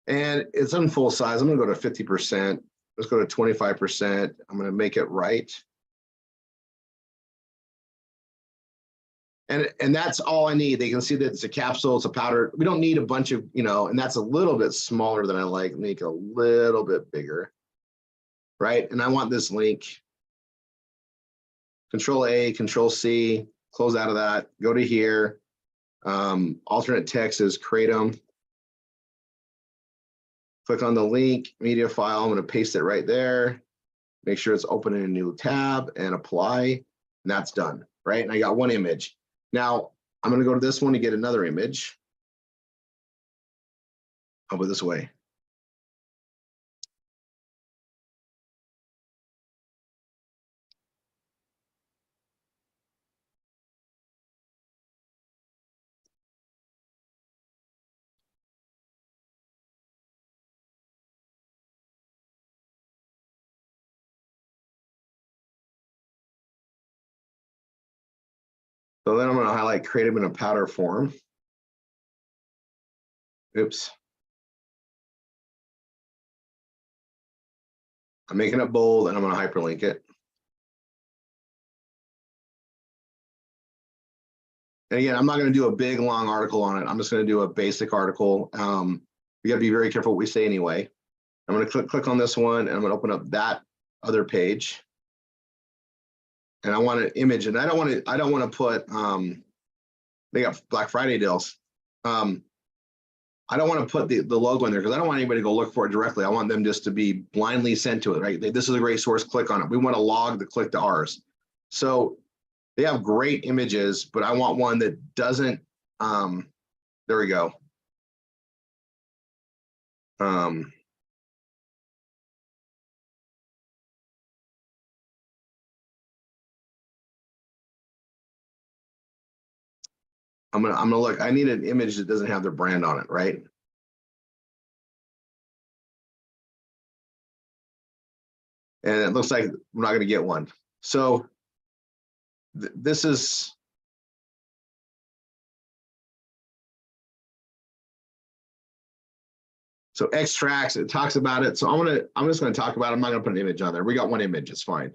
And it's on full size. I'm going to go to 50%. Let's go to 25%. I'm going to make it right. And that's all I need. They can see that it's a capsule, it's a powder. We don't need a bunch of, and that's a little bit smaller than I like. Make it a little bit bigger, right? And I want this link. Control A, Control C, close out of that, go to here. Alternate text is KRATOM. Click on the link, media file. I'm going to paste it right there. Make sure it's open in a new tab and apply. And that's done, right? And I got one image. Now I'm going to go to this one to get another image. I'll put it this way. So then I'm going to highlight create them in a powder form. Oops. I'm making it bold and I'm going to hyperlink it. And again, I'm not going to do a big long article on it. I'm just going to do a basic article. We got to be very careful what we say anyway. I'm going to click on this one and I'm going to open up that other page. And I want an image, and I don't want to put they got Black Friday deals. I don't want to put the logo in there because I don't want anybody to go look for it directly. I want them just to be blindly sent to it, right? This is a great source, click on it. We want to log the click to ours. So they have great images, but I want one that doesn't, there we go. I'm gonna look, I need an image that doesn't have their brand on it, right? And it looks like we're not gonna get one. So this is, so extracts, it talks about it. So I'm just gonna talk about it. I'm not gonna put an image on there. We got one image, it's fine.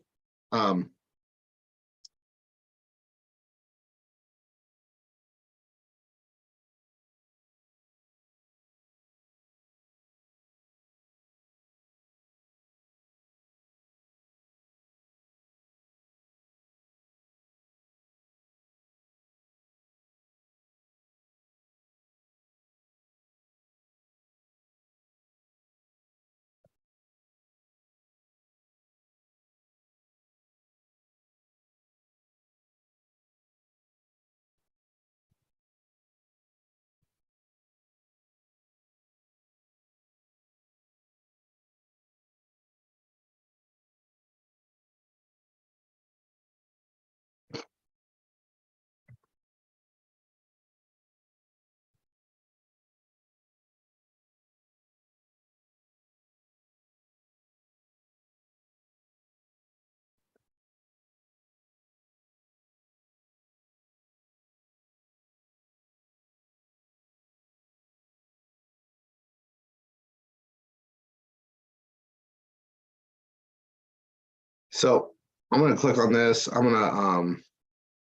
So I'm gonna click on this. I'm gonna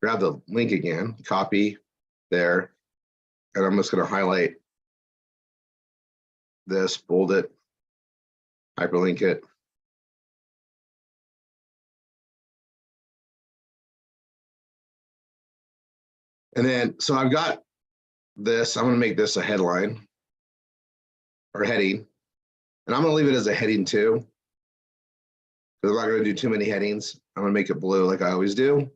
grab the link again, copy there, and I'm just gonna highlight this, bold it, hyperlink it. And then, so I've got this, I'm gonna make this a headline or heading, and I'm gonna leave it as a heading too, because I'm not gonna do too many headings. I'm gonna make it blue like I always do.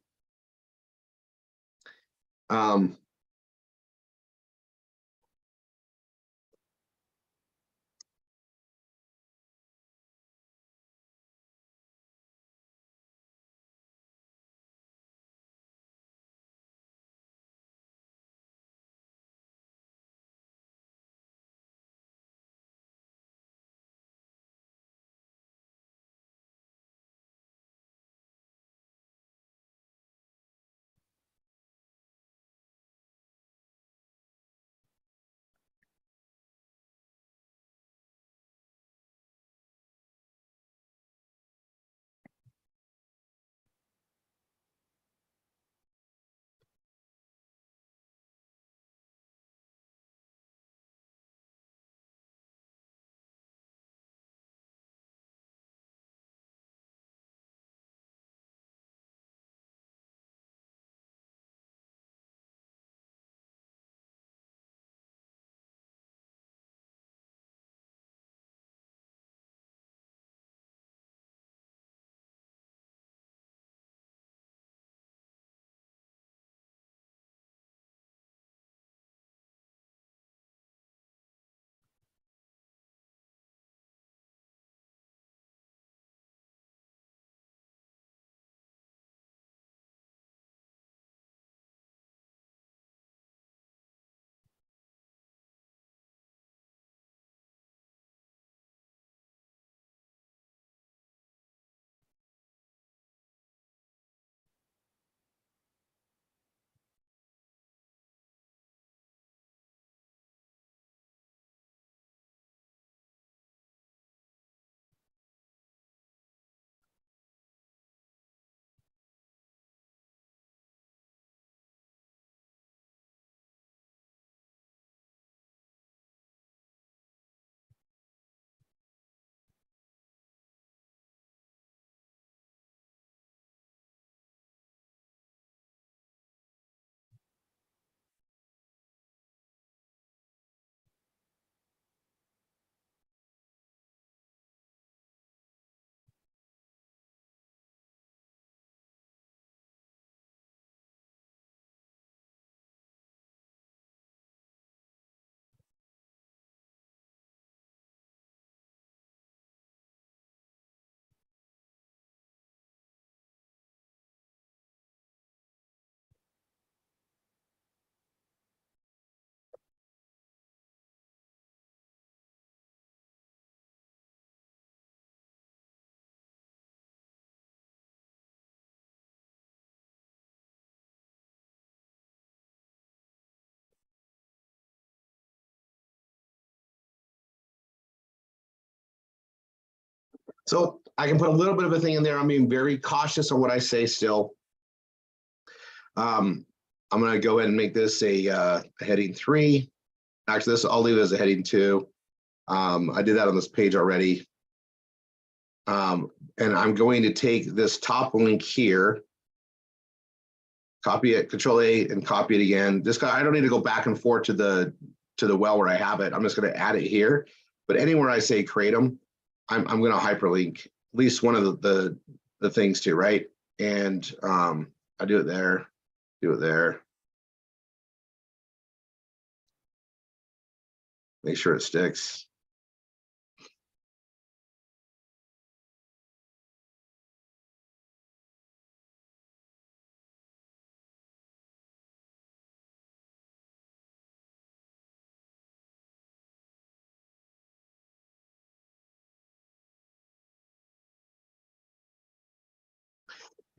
So I can put a little bit of a thing in there. I'm being very cautious on what I say still. I'm going to go ahead and make this a heading 3. Actually, this I'll leave it as a heading 2. I did that on this page already. And I'm going to take this top link here, copy it, Control A, and copy it again. This guy, I don't need to go back and forth to the well where I have it. I'm just going to add it here. But anywhere I say KRATOM, I'm going to hyperlink at least one of the things too, right? And I do it there, do it there. Make sure it sticks.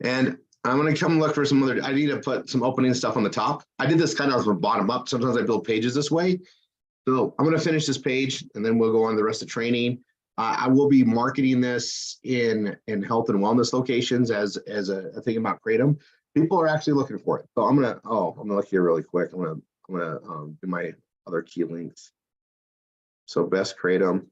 And I'm going to come look for some other, I need to put some opening stuff on the top. I did this kind of from bottom up. Sometimes I build pages this way. So I'm going to finish this page and then we'll go on the rest of training. I will be marketing this in health and wellness locations as a thing about KRATOM. People are actually looking for it. So I'm going to look here really quick. I'm going to do my other key links. So best KRATOM.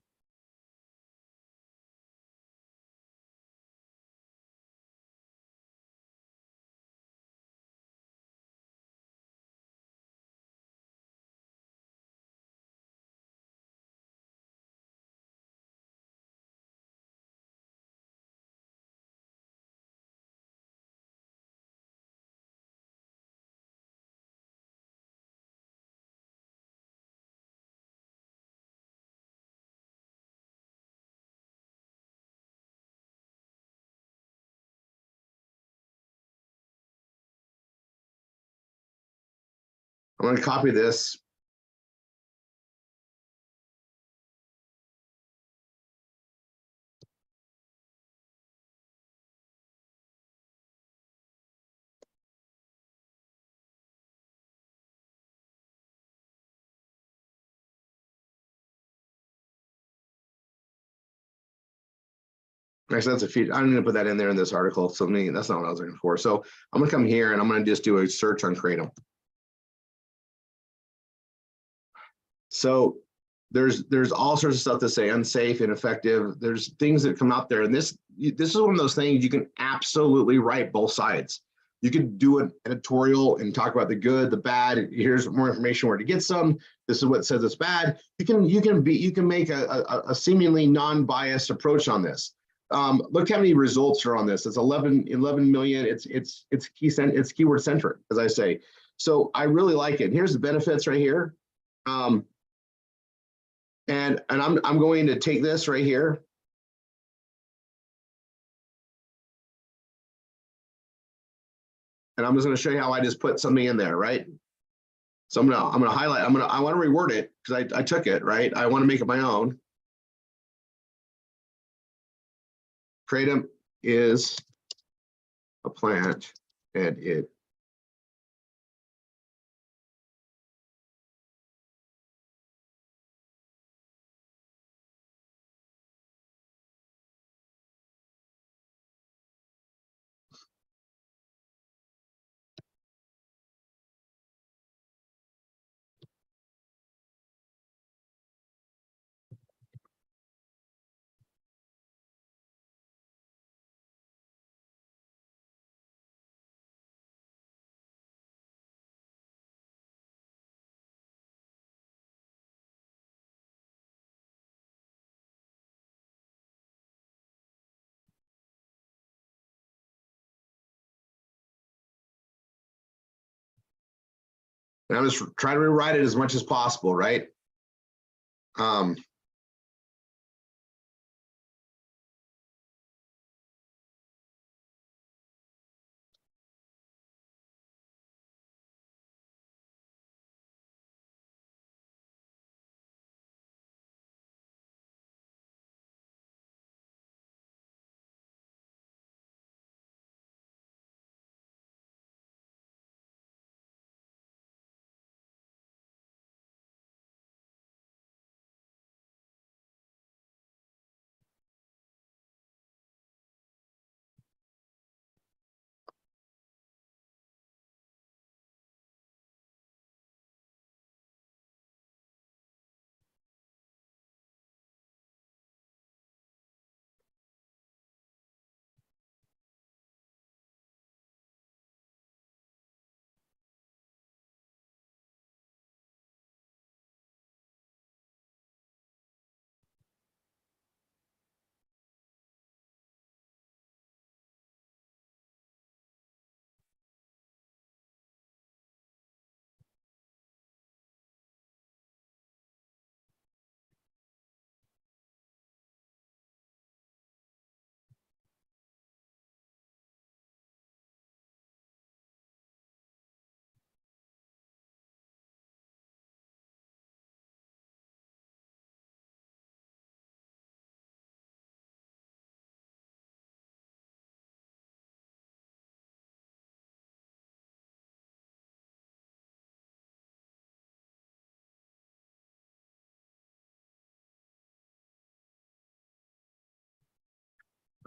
I'm going to copy this. Actually, that's a feature. I'm going to put that in there in this article. So that's not what I was looking for. So I'm going to come here and I'm going to just do a search on KRATOM. So there's all sorts of stuff to say unsafe, ineffective. There's things that come out there, and this is one of those things you can absolutely write both sides. You could do an editorial and talk about the good, the bad. Here's more information where to get some. This is what says it's bad. You can make a seemingly non-biased approach on this. Look how many results are on this. It's 11 million. It's keyword centric, as I say. So I really like it. Here's the benefits right here. And I'm going to take this right here. And I'm just going to show you how I just put something in there, right? So I'm gonna highlight. I want to reword it because I took it, right? I want to make it my own. KRATOM is a plant, and it and I'm just trying to rewrite it as much as possible, right?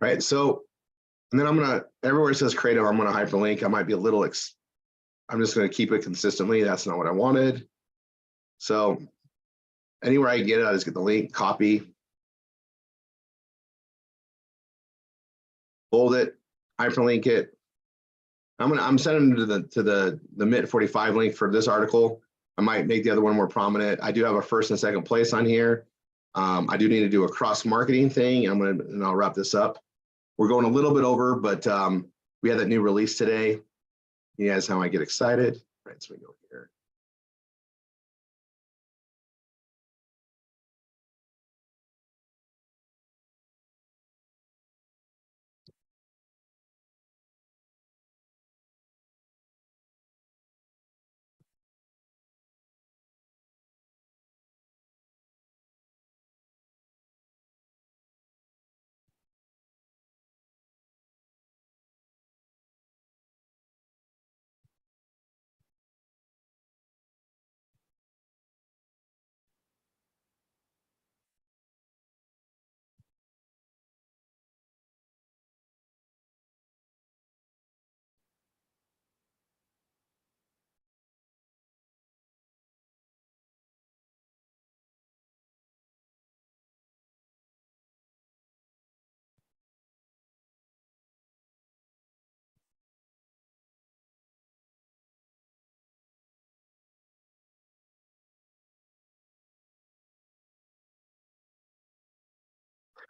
right? So, and then everywhere it says KRATOM, I'm gonna hyperlink. I might be a little, I'm just gonna keep it consistently. That's not what I wanted. So anywhere I get it, I just get the link, copy, bold it, hyperlink it. I'm sending them to the MIT 45 link for this article. I might make the other one more prominent. I do have a first and second place on here. I do need to do a cross marketing thing. And I'll wrap this up. We're going a little bit over, but we had that new release today. You guys, how I get excited. Right, so we go here.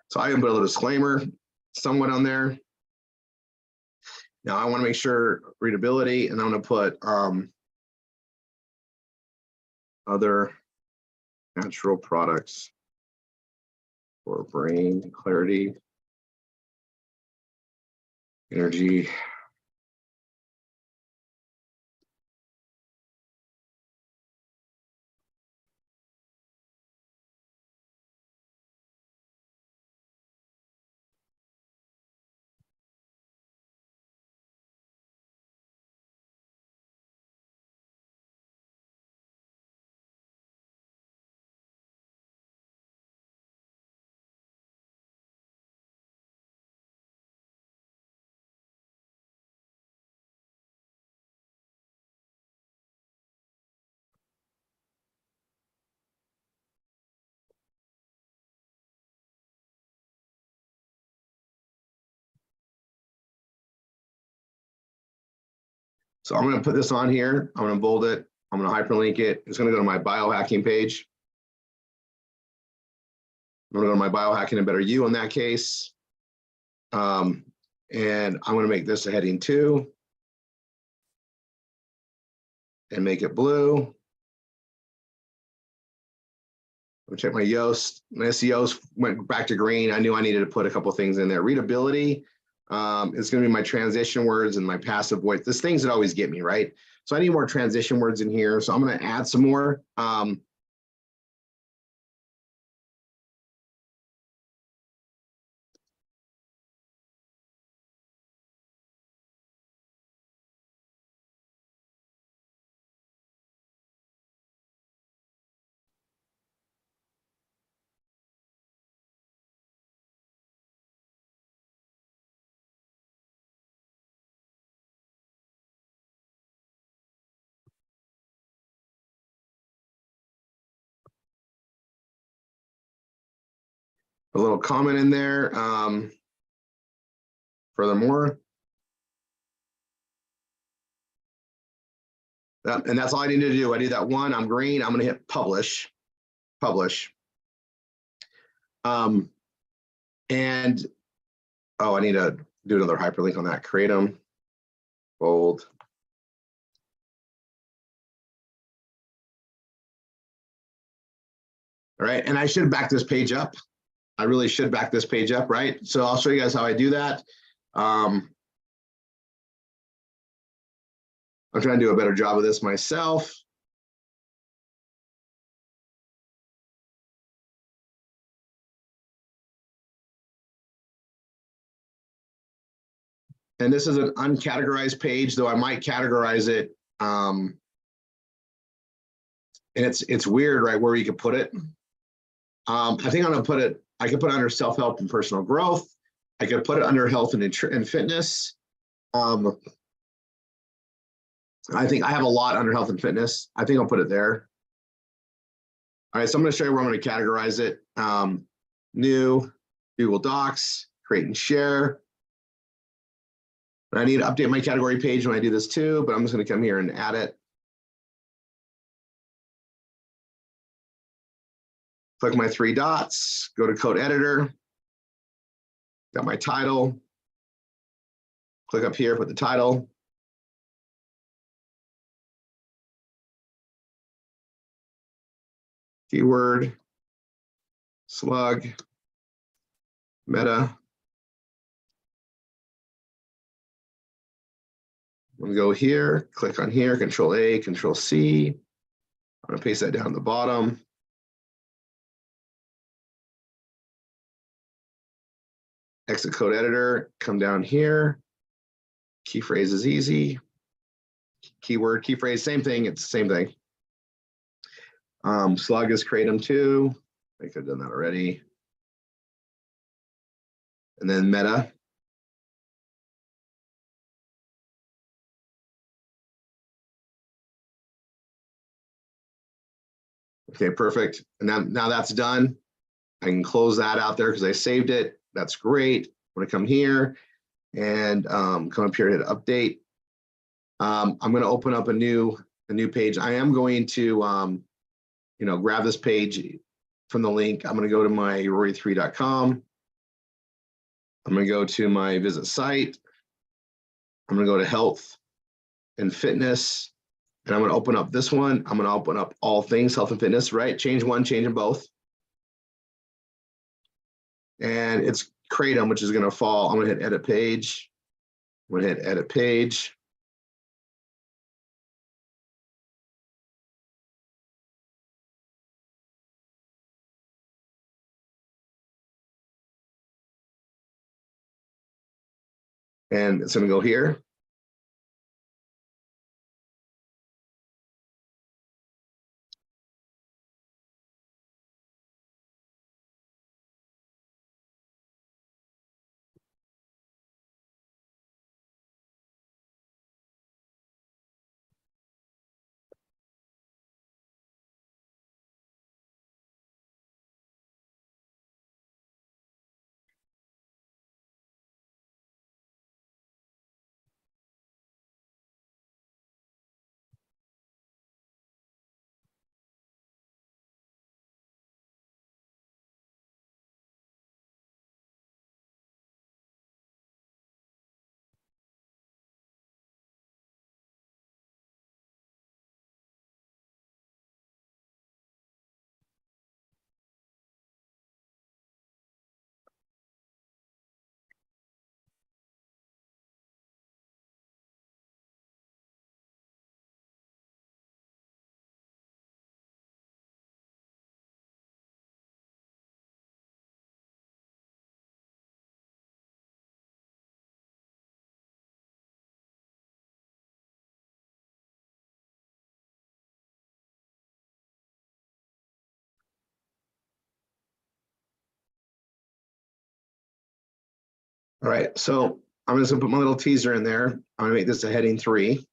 So I can put a little disclaimer somewhat on there. Now I want to make sure readability, and I'm going to put other natural products for brain clarity, energy. So I'm going to put this on here. I'm going to bold it. I'm going to hyperlink it. It's going to go to my biohacking page. I'm going to go to my biohacking and better you in that case. And I'm going to make this a heading 2 and make it blue. I'm check my Yoast. My SEOs went back to green. I knew I needed to put a couple things in there. Readability is going to be my transition words and my passive voice. There's things that always get me, right? So I need more transition words in here. So I'm going to add some more. A little comment in there. Furthermore, and that's all I need to do. I do that one. I'm green. I'm going to hit publish. Publish. And I need to do another hyperlink on that. KRATOM. Bold. All right, and I should back this page up. I really should back this page up, right? So I'll show you guys how I do that. I'm trying to do a better job of this myself. And this is an uncategorized page, though I might categorize it. And it's weird, right, where you can put it. I think I'm gonna put it, I can put it under self-help and personal growth. I could put it under health and fitness. I think I have a lot under health and fitness. I think I'll put it there. All right, so I'm going to show you where I'm going to categorize it. New, Google Docs, create and share. And I need to update my category page when I do this too, but I'm just going to come here and add it. Click my 3 dots, go to code editor. Got my title. Click up here, put the title. Keyword, slug, meta. I'm going to go here, click on here, Control A, Control C. I'm going to paste that down at the bottom. Exit code editor, come down here. Key phrase is easy. Keyword, key phrase, same thing, it's the same thing. Slug is KRATOM 2. I could have done that already. And then meta. Okay, perfect. And now that's done. I can close that out there because I saved it. That's great. I'm going to come here and come up here to update. I'm going to open up a new page. I am going to grab this page from the link. I'm going to go to my rory3.com. I'm going to go to my visit site. I'm going to go to health and fitness. And I'm going to open up this one. I'm going to open up all things health and fitness, right? Change one, change them both. And it's KRATOM, which is going to fall. I'm going to hit edit page. I'm going to hit edit page. And it's going to go here. All right, so I'm just gonna put my little teaser in there. I'm gonna make this a heading 3.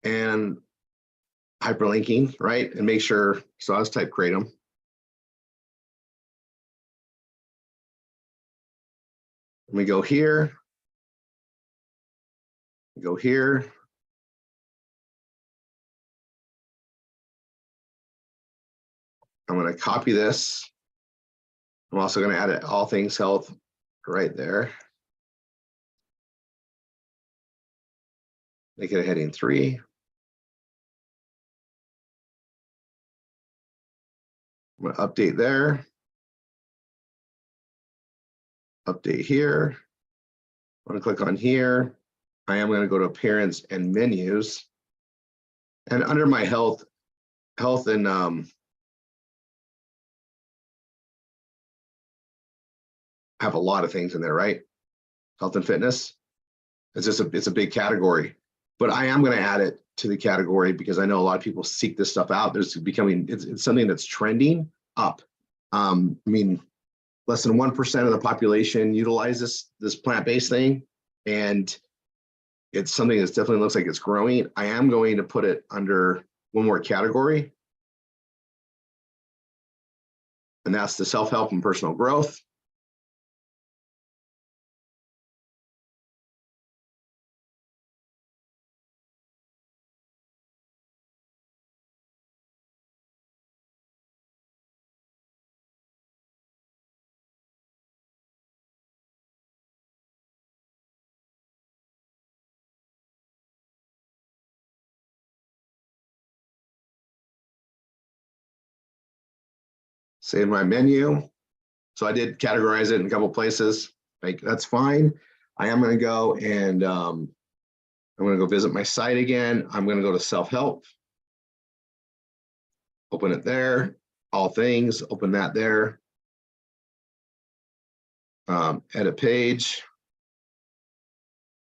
And hyperlinking, right? And make sure, so let's type KRATOM. Let me go here. Go here. I'm gonna copy this. I'm also going to add it, all things health right there. Make it a heading 3. I'm going to update there. Update here. I'm going to click on here. I am going to go to appearance and menus. And under my health and have a lot of things in there, right? Health and fitness. It's a big category, but I am going to add it to the category because I know a lot of people seek this stuff out. It's something that's trending up. I mean, less than 1% of the population utilizes this plant-based thing. And it's something that definitely looks like it's growing. I am going to put it under one more category. And that's the self-help and personal growth. Save my menu. So I did categorize it in a couple places. Like, that's fine. I am going to go and I'm going to go visit my site again. I'm going to go to self-help. Open it there. All things, open that there. Edit page.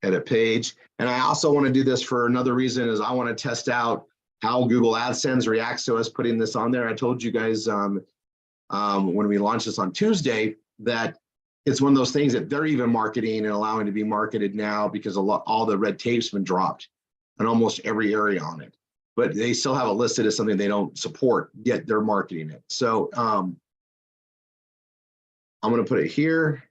Edit page. And I also want to do this for another reason, is I want to test out how Google AdSense reacts to us putting this on there. I told you guys when we launched this on Tuesday that it's one of those things that they're even marketing and allowing to be marketed now, because all the red tape's been dropped in almost every area on it. But they still have it listed as something they don't support, yet they're marketing it. So I'm going to put it here.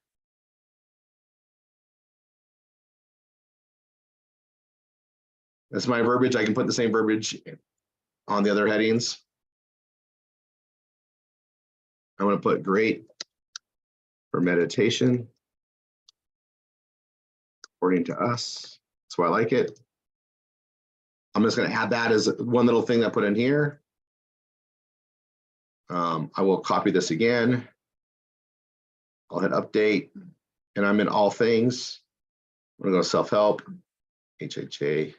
That's my verbiage. I can put the same verbiage on the other headings. I'm going to put great for meditation, according to us. That's why I like it. I'm just going to add that as one little thing I put in here. I will copy this again. I'll hit update, and I'm in all things. I'm going to go self-help, HHA.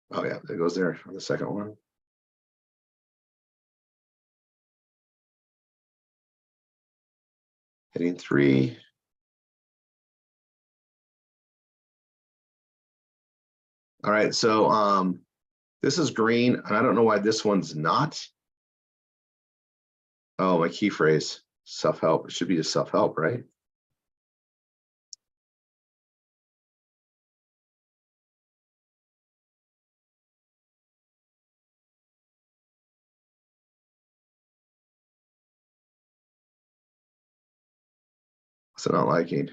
Oh yeah, it goes there on the second one. Heading 3. All right, so this is green, and I don't know why this one's not. Oh, my key phrase, self-help. It should be just self-help, right? What's it not liking?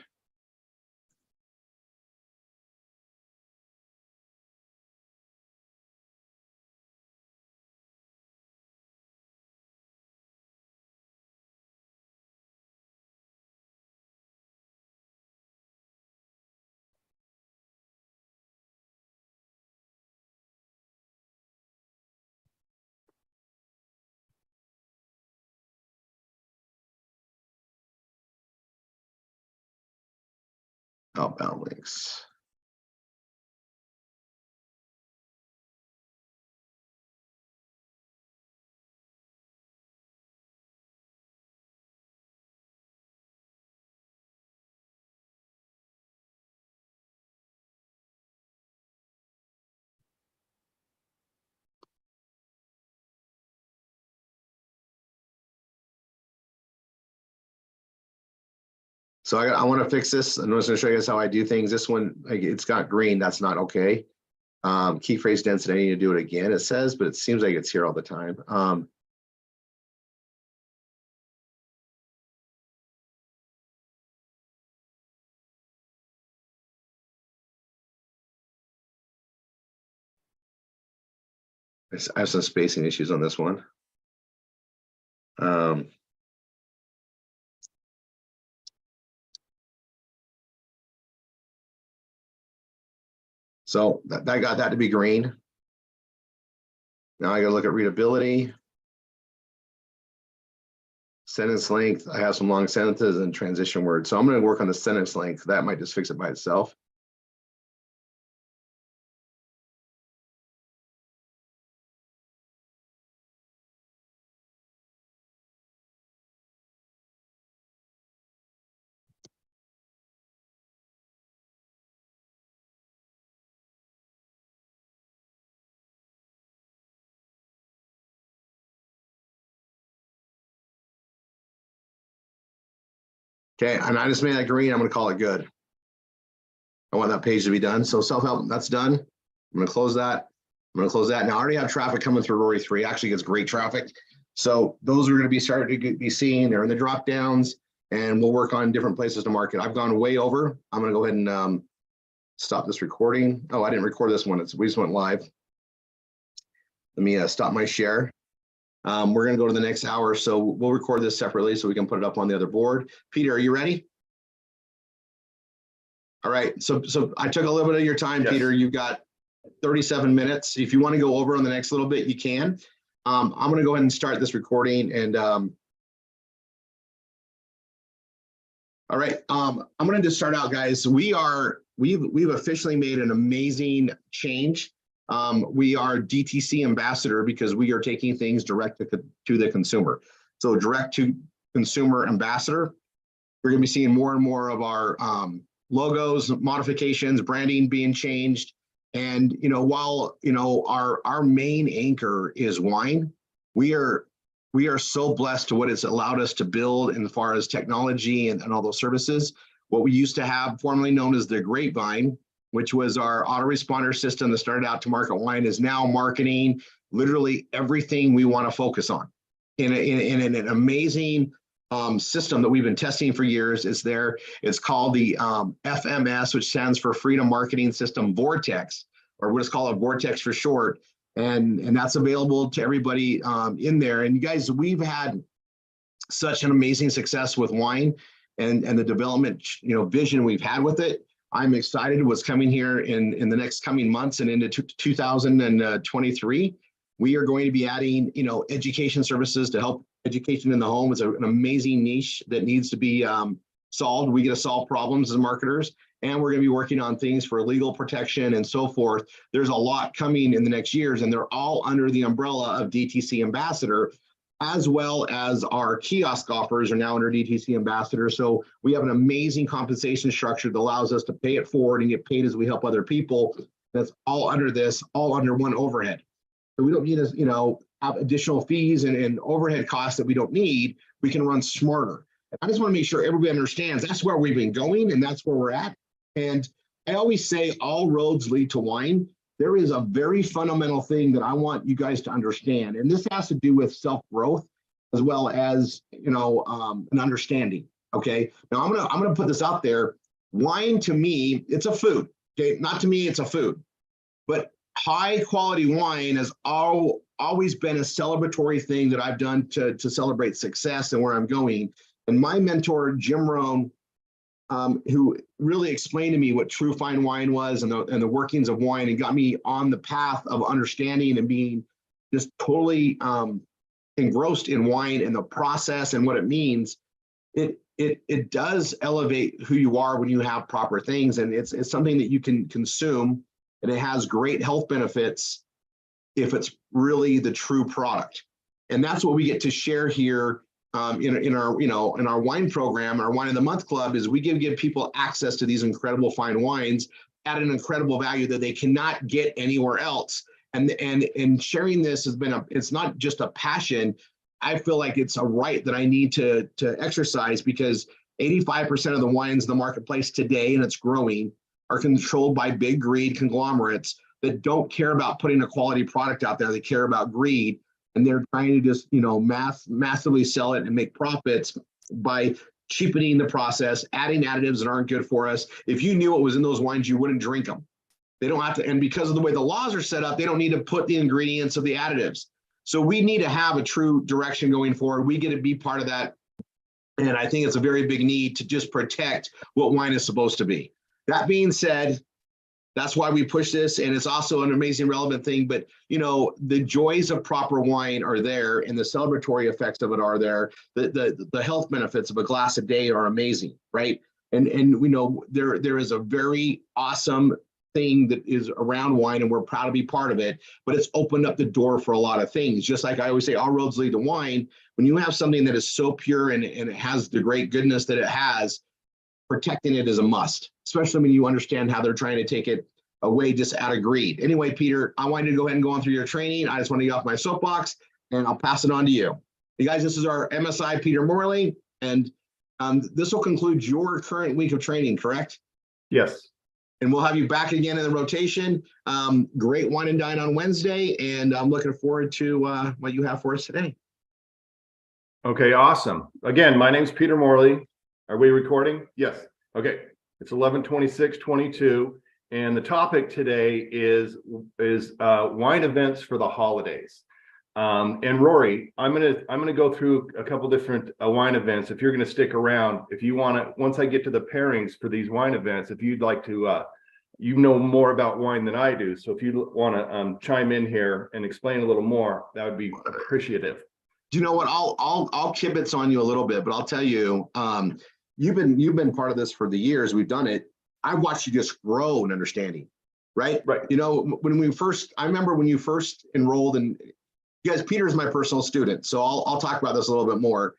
Outbound links. So I want to fix this. I'm just going to show you guys how I do things. This one, like, it's got green. That's not okay. Key phrase density, I need to do it again, it says, but it seems like it's here all the time. I have some spacing issues on this one. So that got that to be green. Now I got to look at readability. Sentence length, I have some long sentences and transition words. So I'm going to work on the sentence length. That might just fix it by itself. Okay, and I just made that green. I'm going to call it good. I want that page to be done. So self-help, that's done. I'm going to close that. I'm going to close that. Now I already have traffic coming through Rory 3. Actually gets great traffic. So those are going to be starting to be seen. They're in the drop downs, and we'll work on different places to market. I've gone way over. I'm going to go ahead and stop this recording. Oh, I didn't record this one. We just went live. Let me stop my share. We're going to go to the next hour, so we'll record this separately so we can put it up on the other board. Peter, are you ready? All right, so I took a little bit of your time, yes. Peter. You've got 37 minutes. If you want to go over on the next little bit, you can. I'm going to go ahead and start this recording. And all right, I'm going to just start out, guys. We've officially made an amazing change. We are DTC ambassador because we are taking things direct to the consumer. So direct to consumer ambassador. We're going to be seeing more and more of our logos, modifications, branding being changed. And, while, our main anchor is wine, we are so blessed to what it's allowed us to build in as far as technology and all those services. What we used to have, formerly known as the Grapevine, which was our autoresponder system that started out to market wine, is now marketing literally everything we want to focus on in an amazing system that we've been testing for years. It's called the FMS, which stands for Freedom Marketing System Vortex, or we'll just call it Vortex for short. And that's available to everybody in there. And you guys, we've had such an amazing success with wine and the development, vision we've had with it. I'm excited what's coming here in the next coming months and into 2023. We are going to be adding, education services to help education in the home. Is an amazing niche that needs to be solved. We get to solve problems as marketers, and we're going to be working on things for legal protection and so forth. There's a lot coming in the next years, and they're all under the umbrella of DTC Ambassador, as well as our kiosk offers are now under DTC Ambassador. So we have an amazing compensation structure that allows us to pay it forward and get paid as we help other people. That's all under one overhead. So we don't need to, have additional fees and overhead costs that we don't need. We can run smarter. I just want to make sure everybody understands that's where we've been going and that's where we're at. And I always say all roads lead to wine. There is a very fundamental thing that I want you guys to understand. And this has to do with self-growth as well as, an understanding. Okay. Now I'm going to put this out there. Wine to me, it's a food. Okay. Not to me, it's a food, but high quality wine has always been a celebratory thing that I've done to celebrate success and where I'm going. And my mentor, Jim Rohn, who really explained to me what true fine wine was and the workings of wine, and got me on the path of understanding and being just totally engrossed in wine and the process and what it means. It does elevate who you are when you have proper things, and it's something that you can consume, and it has great health benefits if it's really the true product. And that's what we get to share here in our wine program. Our Wine of the Month Club is we give people access to these incredible fine wines at an incredible value that they cannot get anywhere else. And sharing this has been it's not just a passion. I feel like it's a right that I need to exercise, because 85% of the wines in the marketplace today, and it's growing, are controlled by big greed conglomerates that don't care about putting a quality product out there. They care about greed, and they're trying to just, massively sell it and make profits by cheapening the process, adding additives that aren't good for us. If you knew what was in those wines, you wouldn't drink them. They don't have to, and because of the way the laws are set up, they don't need to put the ingredients of the additives. So we need to have a true direction going forward. We get to be part of that. And I think it's a very big need to just protect what wine is supposed to be. That being said, that's why we push this, and it's also an amazing relevant thing. But the joys of proper wine are there, and the celebratory effects of it are there. The health benefits of a glass a day are amazing, right? And we know there is a very awesome thing that is around wine, and we're proud to be part of it. But it's opened up the door for a lot of things. Just like I always say, all roads lead to wine. When you have something that is so pure and it has the great goodness that it has, protecting it is a must, especially when you understand how they're trying to take it away just out of greed. Anyway, Peter, I wanted to go ahead and go on through your training. I just want to get off my soapbox, and I'll pass it on to you. You guys, this is our MSI, Peter Morley, and This will conclude your current week of training, correct? Yes. And we'll have you back again in the rotation. Great wine and dine on Wednesday, and I'm looking forward to what you have for us today. Okay, awesome. Again, my name's Peter Morley. Are we recording? Yes. Okay. It's 11/26/22, and the topic today is wine events for the holidays. And Rory, I'm gonna go through a couple different wine events. If you're gonna stick around, if you want to, once I get to the pairings for these wine events, if you'd like to, you know more about wine than I do. So if you want to chime in here and explain a little more, that would be appreciative. Do you know what? I'll kibitz on you a little bit, but I'll tell you, you've been part of this for the years we've done it. I've watched you just grow in understanding, right? Right. You know, I remember when you first enrolled, and you guys, Peter is my personal student, so I'll talk about this a little bit more.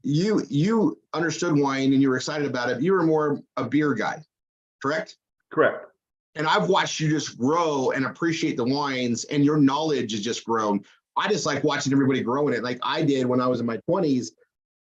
You understood wine and you were excited about it. You were more a beer guy, correct? Correct. And I've watched you just grow and appreciate the wines, and your knowledge has just grown. I just like watching everybody grow in it, like I did when I was in my 20s.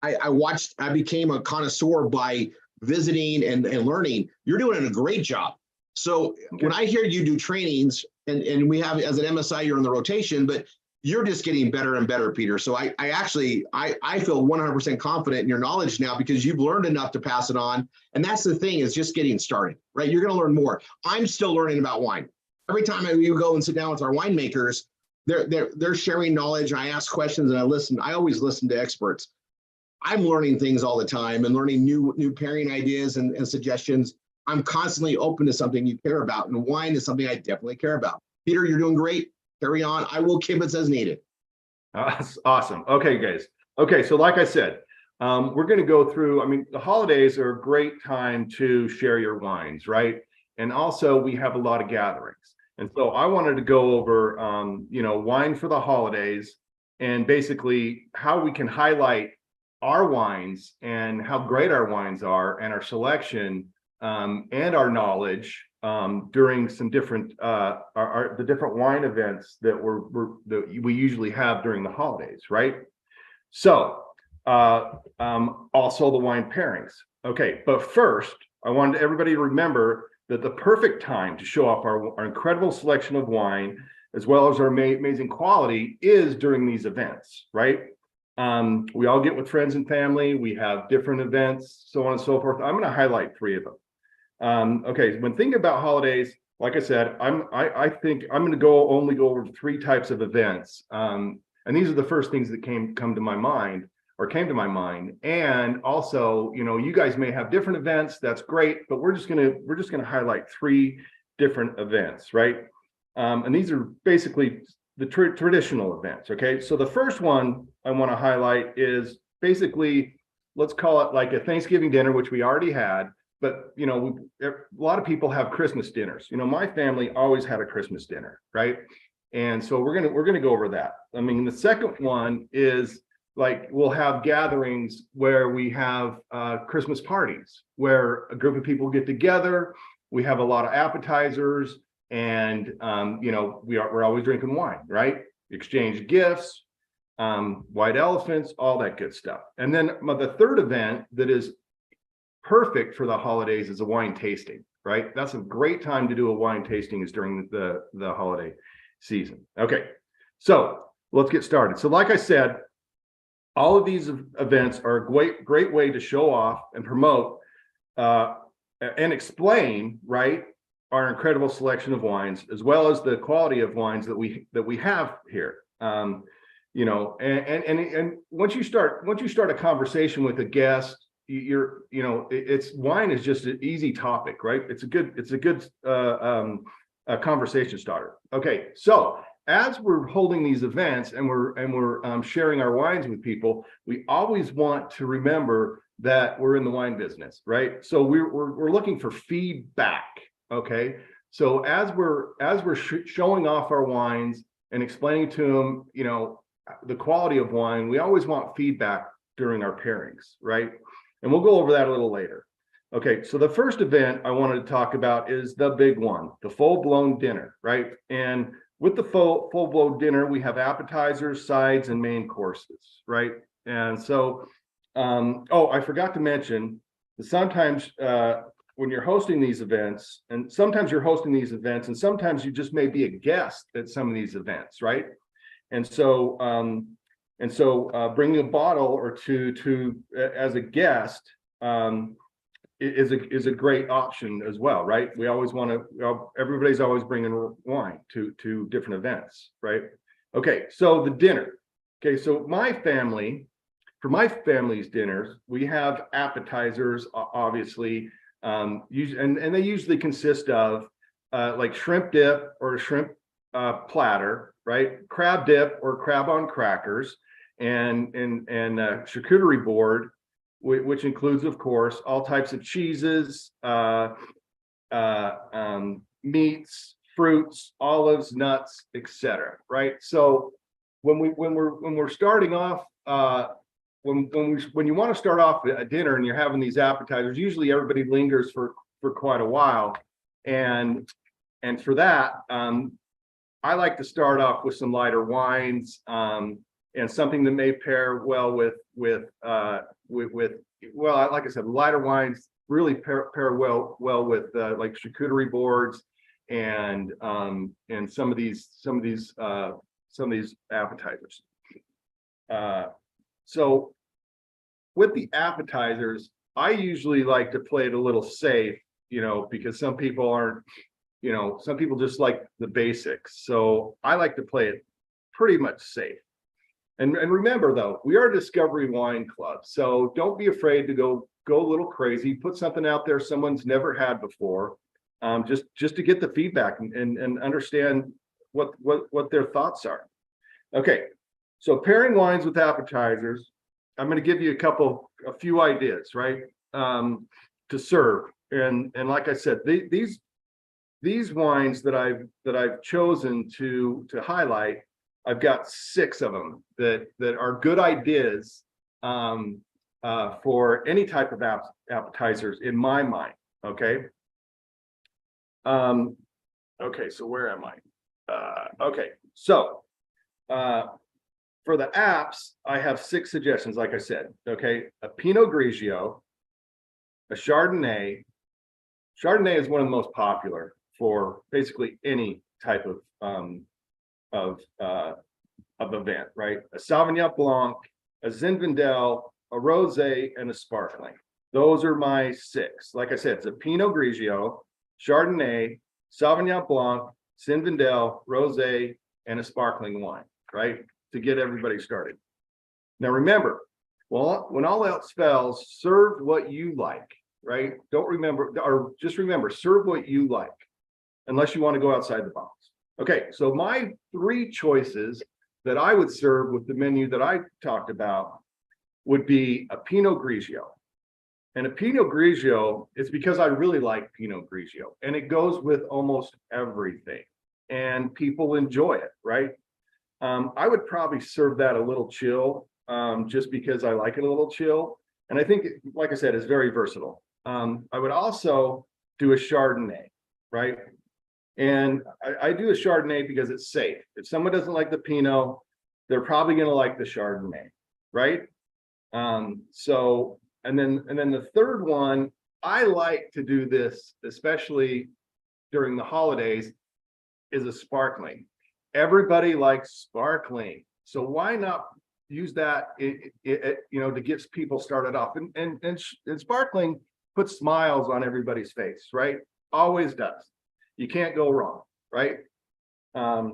I became a connoisseur by visiting and learning. You're doing a great job. So when I hear you do trainings, and we have, as an MSI, you're in the rotation, but you're just getting better and better, Peter. So I feel 100% confident in your knowledge now, because you've learned enough to pass it on. And that's the thing, is just getting started, right? You're going to learn more. I'm still learning about wine. Every time you go and sit down with our winemakers, they're sharing knowledge, and I ask questions and I listen. I always listen to experts. I'm learning things all the time and learning new pairing ideas and suggestions. I'm constantly open to something you care about, and wine is something I definitely care about. Peter, you're doing great. Carry on. I will kibitz as needed. Awesome. Okay, guys. Okay, so like I said, we're going to go through, I mean, the holidays are a great time to share your wines, right? And also we have a lot of gatherings. And so I wanted to go over, wine for the holidays, and basically how we can highlight our wines and how great our wines are, and our selection, and our knowledge during some different the different wine events that we usually have during the holidays, right? So also the wine pairings. Okay, but first I wanted everybody to remember that the perfect time to show off our incredible selection of wine, as well as our amazing quality, is during these events, right? We all get with friends and family. We have different events, so on and so forth. I'm going to highlight 3 of them. Okay, when thinking about holidays, like I said, I think I'm going to only go over 3 types of events, and these are the first things that came to my mind. And also, you guys may have different events. That's great, but we're just gonna highlight 3 different events, right? And these are basically the traditional events. Okay, so the first one I want to highlight is basically, let's call it like a Thanksgiving dinner, which we already had. But a lot of people have Christmas dinners. My family always had a Christmas dinner, right? And so we're gonna go over that. I mean, the second one is, like, we'll have gatherings where we have Christmas parties, where a group of people get together. We have a lot of appetizers, and we're always drinking wine, right? Exchange gifts, white elephants, all that good stuff. And then the third event that is perfect for the holidays is a wine tasting, right? That's a great time to do a wine tasting, is during the holiday season. Okay, so let's get started. So like I said, all of these events are a great way to show off and promote and explain, right, our incredible selection of wines, as well as the quality of wines that we have here. And once you start a conversation with a guest, wine is just an easy topic, right? It's a good conversation starter. Okay, so as we're holding these events and we're sharing our wines with people, we always want to remember that we're in the wine business, right? So we're looking for feedback. Okay, so as we're showing off our wines and explaining to them, the quality of wine, we always want feedback during our pairings, right? And we'll go over that a little later. Okay, so the first event I wanted to talk about is the big one, the full-blown dinner, right? And with the full-blown dinner, we have appetizers, sides, and main courses, right? And so Oh, I forgot to mention that sometimes when you're hosting these events, and sometimes you're hosting these events, and sometimes you just may be a guest at some of these events, right? And so bringing a bottle or two to as a guest is a great option as well, right? We always want to. Everybody's always bringing wine to different events, right? Okay, so the dinner. Okay, so for my family's dinners, we have appetizers, obviously, and they usually consist of like shrimp dip or a shrimp platter, right? Crab dip or crab on crackers, and charcuterie board, which includes, of course, all types of cheeses, meats, fruits, olives, nuts, etc. Right? So when we're starting off, when you want to start off a dinner and you're having these appetizers, usually everybody lingers for quite a while, and for that, I like to start off with some lighter wines, and something that may pair well with well, like I said, lighter wines really pair well with like charcuterie boards and some of these appetizers. So with the appetizers, I usually like to play it a little safe, because some people aren't, some people just like the basics. So I like to play it pretty much safe. And remember, though, we are a Discovery Wine Club, so don't be afraid to go a little crazy. Put something out there someone's never had before, just to get the feedback and understand what their thoughts are. Okay, so pairing wines with appetizers, I'm going to give you a few ideas, right, to serve. And like I said, these wines that I've chosen to highlight, I've got 6 of them that are good ideas for any type of appetizers in my mind. Okay. Okay. So where am I? Okay. So for the apps, I have 6 suggestions. Like I said, okay, a Pinot Grigio, a Chardonnay. Chardonnay is one of the most popular for basically any type of event, right? A Sauvignon Blanc, a Zinfandel, a Rosé, and a Sparkling. Those are my 6. Like I said, it's a Pinot Grigio, Chardonnay, Sauvignon Blanc, Zinfandel, Rosé, and a Sparkling wine, right? To get everybody started. Now remember, well, when all else fails, serve what you like, right? Just remember, serve what you like, unless you want to go outside the box. Okay, so my 3 choices that I would serve with the menu that I talked about would be a Pinot Grigio. And a Pinot Grigio is because I really like Pinot Grigio, and it goes with almost everything, and people enjoy it, right? I would probably serve that a little chill, just because I like it a little chill. And I think, like I said, it's very versatile. I would also do a Chardonnay, right? And I do a Chardonnay because it's safe. If someone doesn't like the Pinot, they're probably going to like the Chardonnay, right? So, and then the third one, I like to do this, especially during the holidays, is a sparkling. Everybody likes sparkling, so why not use that, to get people started off? And sparkling puts smiles on everybody's face, right? Always does. You can't go wrong, right?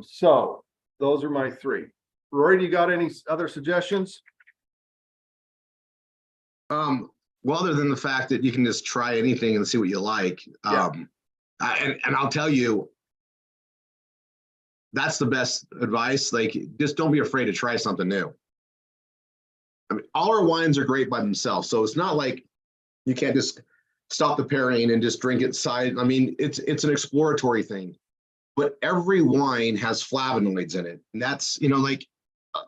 So those are my 3. Rory, do you got any other suggestions? Well, other than the fact that you can just try anything and see what you like. Yeah. And I'll tell you, that's the best advice. Like, just don't be afraid to try something new. I mean, all our wines are great by themselves, so it's not like you can't just stop the pairing and just drink it side. I mean, it's an exploratory thing, but every wine has flavonoids in it, and that's, like,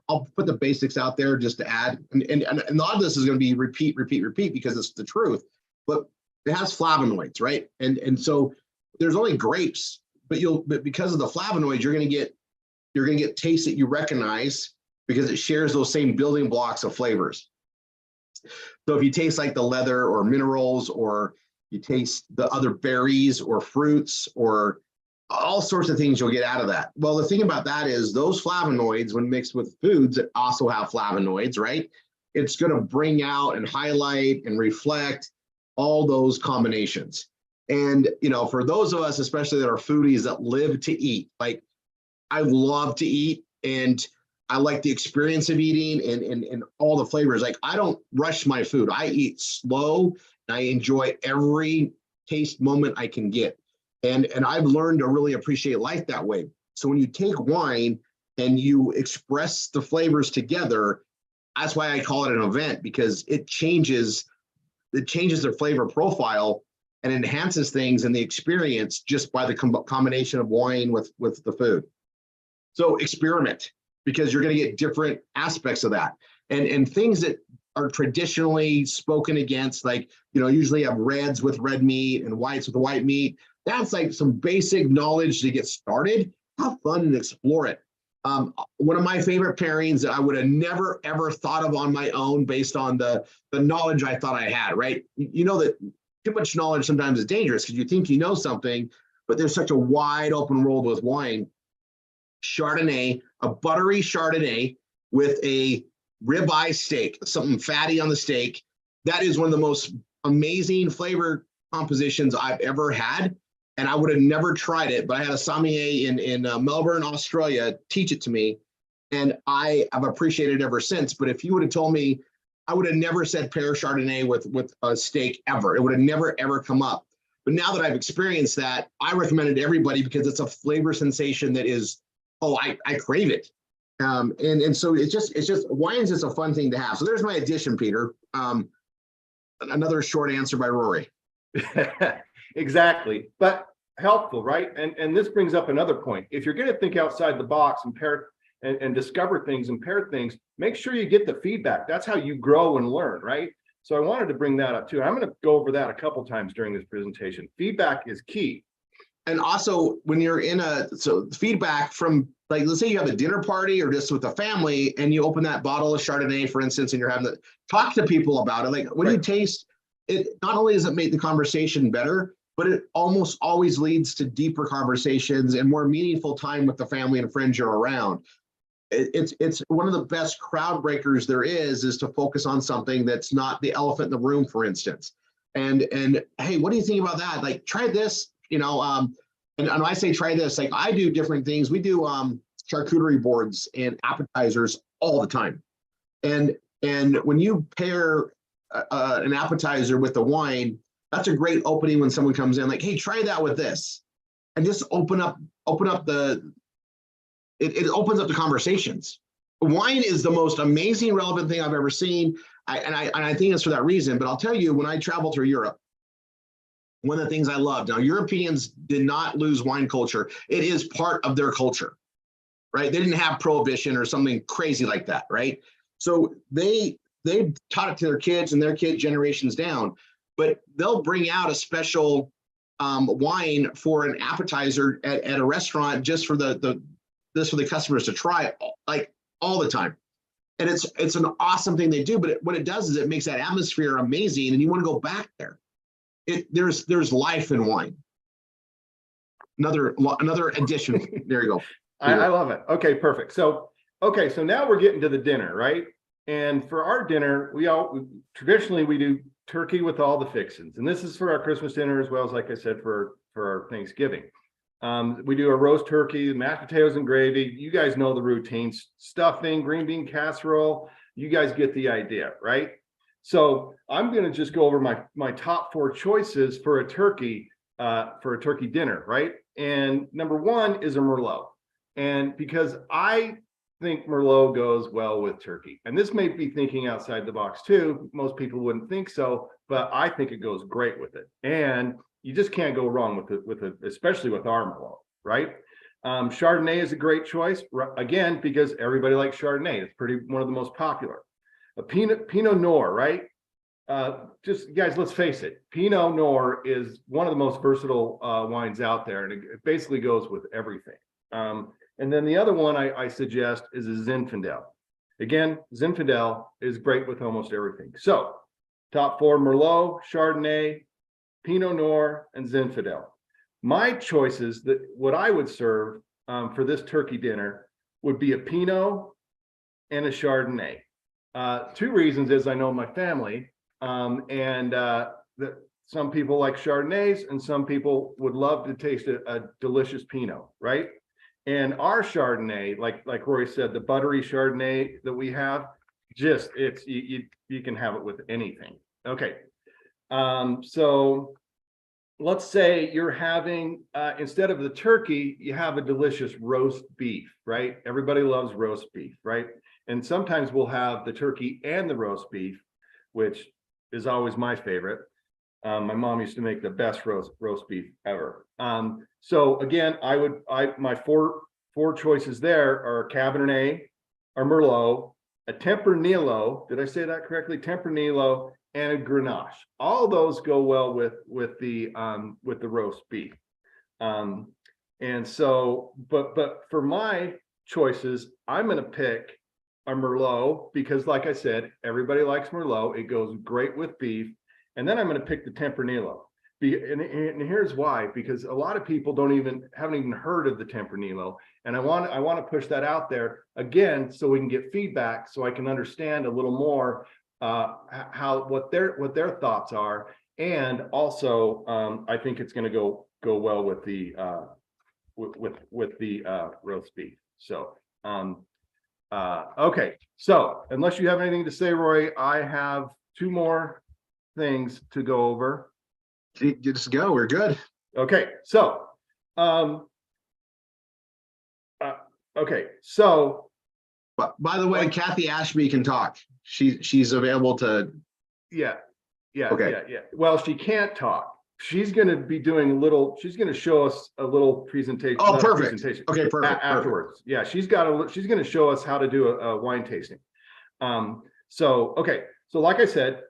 I'll put the basics out there just to add, and a lot of this is going to be repeat because it's the truth, but it has flavonoids, right? And so there's only grapes, but because of the flavonoids, you're going to get tastes that you recognize because it shares those same building blocks of flavors. So if you taste like the leather or minerals, or you taste the other berries or fruits or all sorts of things you'll get out of that. Well, the thing about that is those flavonoids, when mixed with foods that also have flavonoids, right? It's going to bring out and highlight and reflect all those combinations. And, you know, for those of us, especially that are foodies that live to eat, like I love to eat and I like the experience of eating and all the flavors. Like I don't rush my food. I eat slow and I enjoy every taste moment I can get. And I've learned to really appreciate life that way. So when you take wine and you express the flavors together, that's why I call it an event, because it changes their flavor profile and enhances things in the experience just by the combination of wine with the food. So experiment, because you're going to get different aspects of that. And things that are traditionally spoken against, like, you know, usually have reds with red meat and whites with white meat. That's like some basic knowledge to get started. Have fun and explore it. One of my favorite pairings that I would have never, ever thought of on my own based on the knowledge I thought I had, right? You know that too much knowledge sometimes is dangerous because you think you know something, but there's such a wide open world with wine. Chardonnay, a buttery Chardonnay with a ribeye steak, something fatty on the steak. That is one of the most amazing flavor compositions I've ever had. And I would have never tried it, but I had a sommelier in Melbourne, Australia, teach it to me. And I have appreciated it ever since. But if you would have told me, I would have never said pair Chardonnay with a steak ever. It would have never, ever come up. But now that I've experienced that, I recommend it to everybody because it's a flavor sensation that is, oh, I crave it. And so it's just wine's just a fun thing to have. So there's my addition, Peter. Another short answer by Rory. Exactly, but helpful, right? And this brings up another point. If you're going to think outside the box and pair and discover things and pair things, make sure you get the feedback. That's how you grow and learn, right? So I wanted to bring that up too. I'm going to go over that a couple times during this presentation. Feedback is key. And also when you're in feedback from, like, let's say you have a dinner party or just with a family and you open that bottle of Chardonnay, for instance, and you're having to talk to people about it. Like, what do you taste? It not only does it make the conversation better, but it almost always leads to deeper conversations and more meaningful time with the family and friends you're around. It's one of the best crowd breakers there is to focus on something that's not the elephant in the room, for instance. And hey, what do you think about that? Like, try this, you know, and when I say try this, like I do different things. We do charcuterie boards and appetizers all the time. And when you pair an appetizer with the wine, that's a great opening when someone comes in like, hey, try that with this. And just open up it opens up the conversations. Wine is the most amazing, relevant thing I've ever seen. I think it's for that reason. But I'll tell you, when I traveled through Europe, one of the things I loved, now Europeans did not lose wine culture. It is part of their culture, right? They didn't have prohibition or something crazy like that, right? So they taught it to their kids and their kid generations down, but they'll bring out a special wine for an appetizer at a restaurant just for the customers to try, like all the time. And it's an awesome thing they do, but what it does is it makes that atmosphere amazing and you want to go back there. There's life in wine. Another addition. There you go. I love it. Okay, perfect. So now we're getting to the dinner, right? And for our dinner, traditionally we do turkey with all the fixings, and this is for our Christmas dinner as well as, like I said, for our Thanksgiving. We do a roast turkey, mashed potatoes and gravy. You guys know the routines: stuffing, green bean casserole. You guys get the idea, right? So I'm going to just go over my top 4 choices for a turkey dinner, right? And number 1 is a Merlot, and because I think Merlot goes well with turkey, and this may be thinking outside the box too. Most people wouldn't think so, but I think it goes great with it, and you just can't go wrong with it, especially with our Merlot, right? Chardonnay is a great choice, again, because everybody likes Chardonnay. It's one of the most popular. A Pinot Noir, right? Just guys, let's face it, Pinot Noir is one of the most versatile wines out there, and it basically goes with everything. And then the other one I suggest is a Zinfandel. Again, Zinfandel is great with almost everything. So top 4: Merlot, Chardonnay, Pinot Noir, and Zinfandel. My choices, that what I would serve for this turkey dinner would be a Pinot and a Chardonnay. 2 reasons is I know my family, and that some people like Chardonnays and some people would love to taste a delicious Pinot, right? And our Chardonnay, like Rory said, the buttery Chardonnay that we have, just it's you can have it with anything. Okay, so let's say you're having instead of the turkey, you have a delicious roast beef, right? Everybody loves roast beef, right? And sometimes we'll have the turkey and the roast beef, which is always my favorite. My mom used to make the best roast beef ever. So again, my four choices there are Cabernet, or Merlot, a Tempranillo. Did I say that correctly? Tempranillo and a Grenache. All those go well with the roast beef. And so, but for my choices, I'm going to pick a Merlot because, like I said, everybody likes Merlot. It goes great with beef. And then I'm going to pick the Tempranillo. And here's why: because a lot of people haven't even heard of the Tempranillo, and I want to push that out there again so we can get feedback, so I can understand a little more what their thoughts are, and also I think it's going to go well with the roast beef. So okay, so unless you have anything to say, Roy, I have 2 more things to go over. Just go. We're good. Okay, so okay, so But by the way, Kathy Ashby can talk. She's available to. yeah. Okay. Yeah. Well, she can't talk. She's going to be doing she's going to show us a little presentation. Oh, perfect. Okay, perfect. Afterwards. Yeah, she's going to show us how to do a wine tasting. So, okay. So like I said,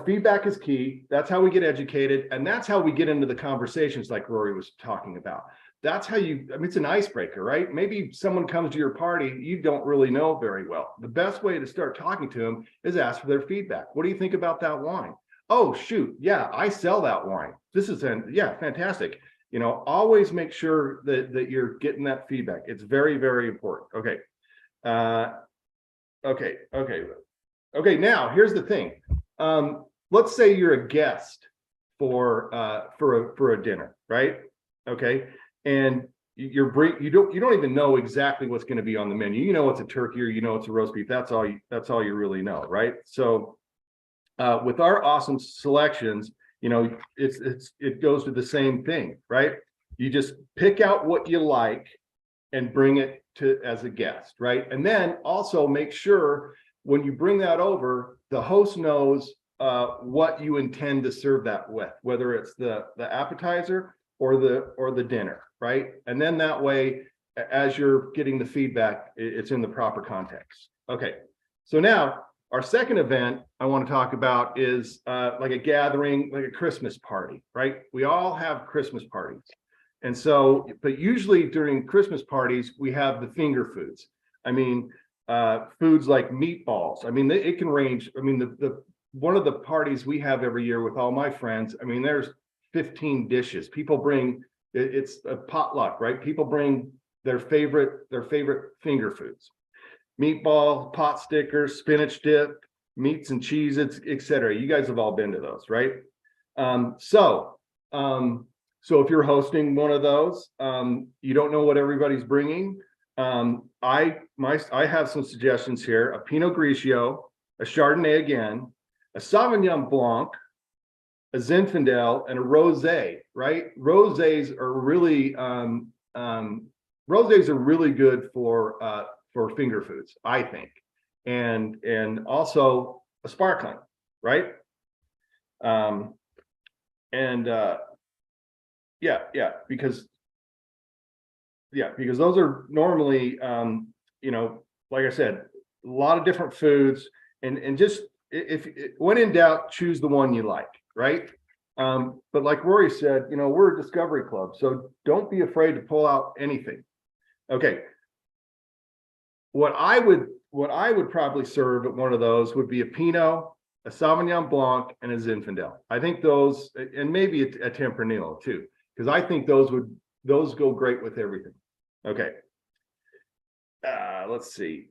feedback is key. That's how we get educated. And that's how we get into the conversations like Rory was talking about. That's how it's an icebreaker, right? Maybe someone comes to your party you don't really know very well. The best way to start talking to them is ask for their feedback. What do you think about that wine? Oh, shoot. Yeah, I sell that wine. This is fantastic. Always make sure that you're getting that feedback. It's very, very important. Okay. Okay. Now here's the thing. Let's say you're a guest for a dinner, right? Okay. And you don't even know exactly what's going to be on the menu. It's a turkey or it's a roast beef. That's all you really know, right? So with our awesome selections, it goes to the same thing, right? You just pick out what you like and bring it to as a guest, right? And then also make sure when you bring that over, the host knows what you intend to serve that with, whether it's the appetizer or the dinner, right? And then that way, as you're getting the feedback, it's in the proper context. Okay, so now our second event I want to talk about is like a gathering, like a Christmas party, right? We all have Christmas parties. And so, but usually during Christmas parties, we have the finger foods. Foods like meatballs. It can range. The one of the parties we have every year with all my friends, there's 15 dishes. People bring, it's a potluck, right? People bring their favorite finger foods. Meatball, pot stickers, spinach dip, meats and cheeses, etc. You guys have all been to those, right? So if you're hosting one of those, you don't know what everybody's bringing. I have some suggestions here: a Pinot Grigio, a Chardonnay again, a Sauvignon Blanc, a Zinfandel, and a Rosé. Right? Rosés are really good for finger foods, I think, and also a sparkling, right? Because those are normally, like I said, a lot of different foods, and just if when in doubt, choose the one you like, right? But like Rory said, we're a discovery club, so don't be afraid to pull out anything. Okay. What I would what I would probably serve at one of those would be a Pinot, a Sauvignon Blanc, and a Zinfandel. I think those, and maybe a Tempranillo too, because I think those go great with everything. Okay. Let's see.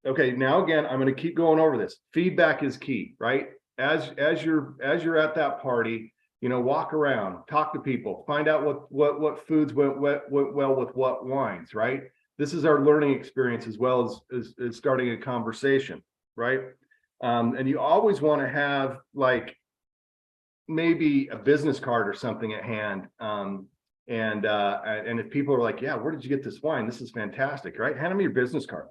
Okay, now again, I'm going to keep going over this. Feedback is key, right? As you're at that party, you know, walk around, talk to people, find out what foods went well with what wines, right? This is our learning experience as well as starting a conversation, right? And you always want to have like maybe a business card or something at hand. And if people are like, yeah, where did you get this wine? This is fantastic, right? Hand them your business card.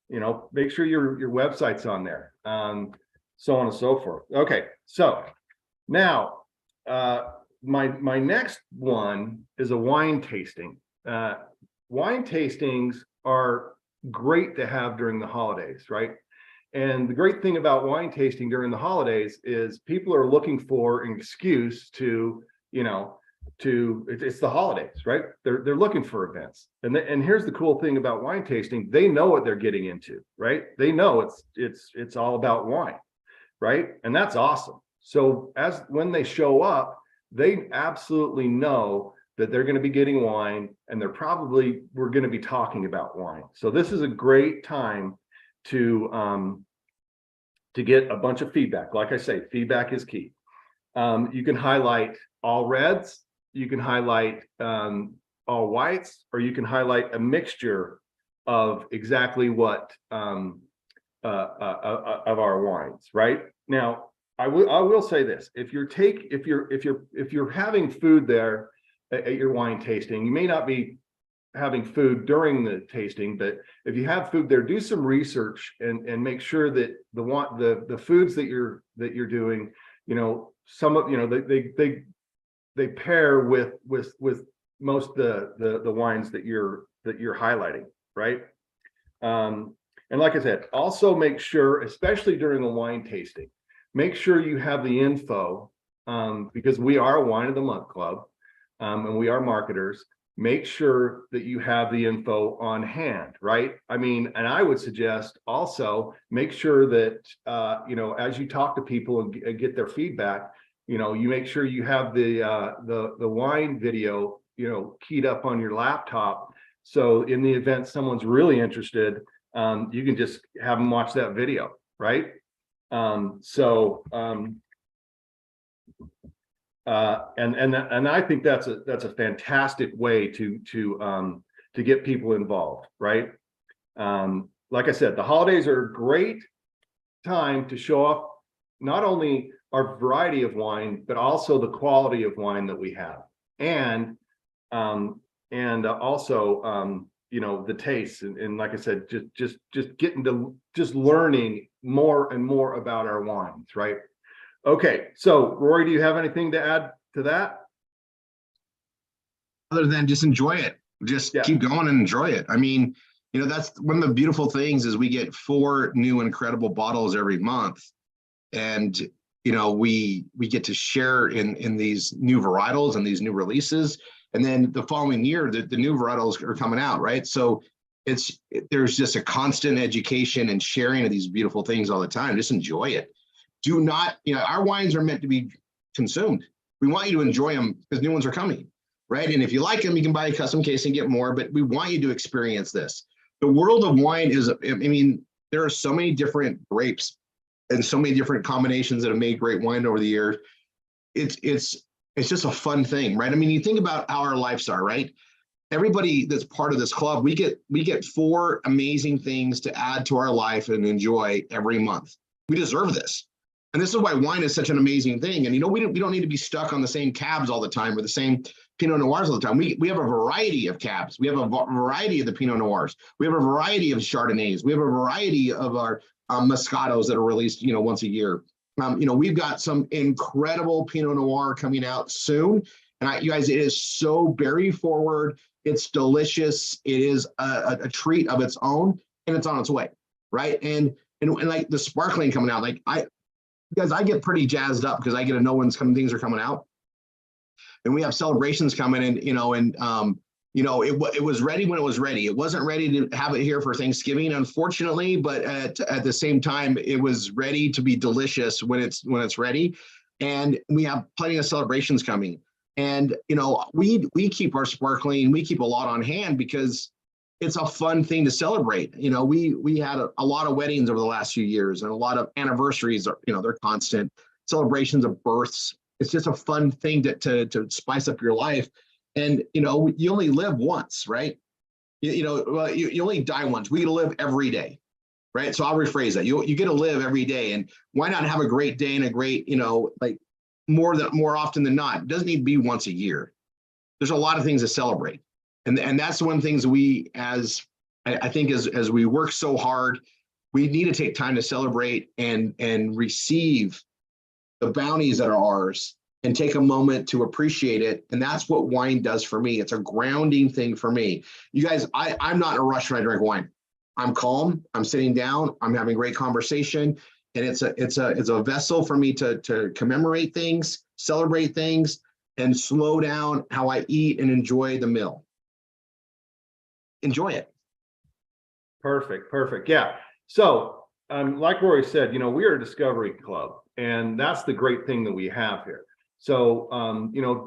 You know, make sure your website's on there, so on and so forth. Okay, so now my next one is a wine tasting. Wine tastings are great to have during the holidays, right? And the great thing about wine tasting during the holidays is people are looking for an excuse to, you know, it's the holidays, right? They're looking for events. And here's the cool thing about wine tasting. They know what they're getting into, right? They know it's all about wine, right? And that's awesome. So when they show up, they absolutely know that they're going to be getting wine, and we're going to be talking about wine. So this is a great time to get a bunch of feedback. Like I say, feedback is key. You can highlight all reds, you can highlight all whites, or you can highlight a mixture of exactly what of our wines, right? Now, I will say this: if you're having food there at your wine tasting, you may not be having food during the tasting, but if you have food there, do some research and make sure that the foods that you're doing, you know, some of, you know, they pair with most the wines that you're highlighting, right? And like I said, also make sure, especially during a wine tasting, make sure you have the info, because we are a Wine of the Month club, and we are marketers. Make sure that you have the info on hand, right? I mean, and I would suggest also make sure that, you know, as you talk to people and get their feedback, you know, you make sure you have the wine video, you know, keyed up on your laptop. So in the event someone's really interested, you can just have them watch that video, right? And I think that's a fantastic way to get people involved, right? Like I said, the holidays are a great time to show off not only our variety of wine, but also the quality of wine that we have, and also you know, the taste, and like I said, just getting to learning more and more about our wines, right? Okay, so Rory, do you have anything to add to that? Other than just enjoy it, just keep going and enjoy it. I mean, you know, that's one of the beautiful things is we get 4 new incredible bottles every month, and you know, we get to share in these new varietals and these new releases, and then the following year the new varietals are coming out, right? So there's just a constant education and sharing of these beautiful things all the time. Just enjoy it. Do not, you know, our wines are meant to be consumed. We want you to enjoy them because new ones are coming, right? And if you like them, you can buy a custom case and get more, but we want you to experience this. The world of wine is, I mean, there are so many different grapes and so many different combinations that have made great wine over the years. It's just a fun thing, right? I mean, you think about how our lives are, right? Everybody that's part of this club, we get 4 amazing things to add to our life and enjoy every month. We deserve this. And this is why wine is such an amazing thing. And, you know, we don't need to be stuck on the same cabs all the time or the same Pinot Noirs all the time. We have a variety of cabs. We have a variety of the Pinot Noirs. We have a variety of Chardonnays. We have a variety of our Moscatos that are released, you know, once a year. You know, we've got some incredible Pinot Noir coming out soon. And you guys, it is so berry forward. It's delicious. It is a treat of its own, and it's on its way, right? And like the sparkling coming out, like because I get pretty jazzed up because I get to know when things are coming out, and we have celebrations coming in, you know, and it was ready when it was ready. It wasn't ready to have it here for Thanksgiving, unfortunately, but at the same time, it was ready to be delicious when it's ready. And we have plenty of celebrations coming. And, we keep our sparkling, we keep a lot on hand because it's a fun thing to celebrate. We had a lot of weddings over the last few years, and a lot of anniversaries are, they're constant celebrations of births. It's just a fun thing to spice up your life. And, you only live once, right? You only die once. We get to live every day, right? So I'll rephrase that. You get to live every day, and why not have a great day and a great, like more often than not? It doesn't need to be once a year. There's a lot of things to celebrate. And that's one of the things we, I think as we work so hard, we need to take time to celebrate and receive the bounties that are ours and take a moment to appreciate it. And that's what wine does for me. It's a grounding thing for me. You guys, I'm not in a rush when I drink wine. I'm calm, I'm sitting down, I'm having great conversation. And it's a vessel for me to commemorate things, celebrate things, and slow down how I eat and enjoy the meal. Enjoy it. Perfect. Yeah. So, like Rory said, we are a discovery club, and that's the great thing that we have here. So,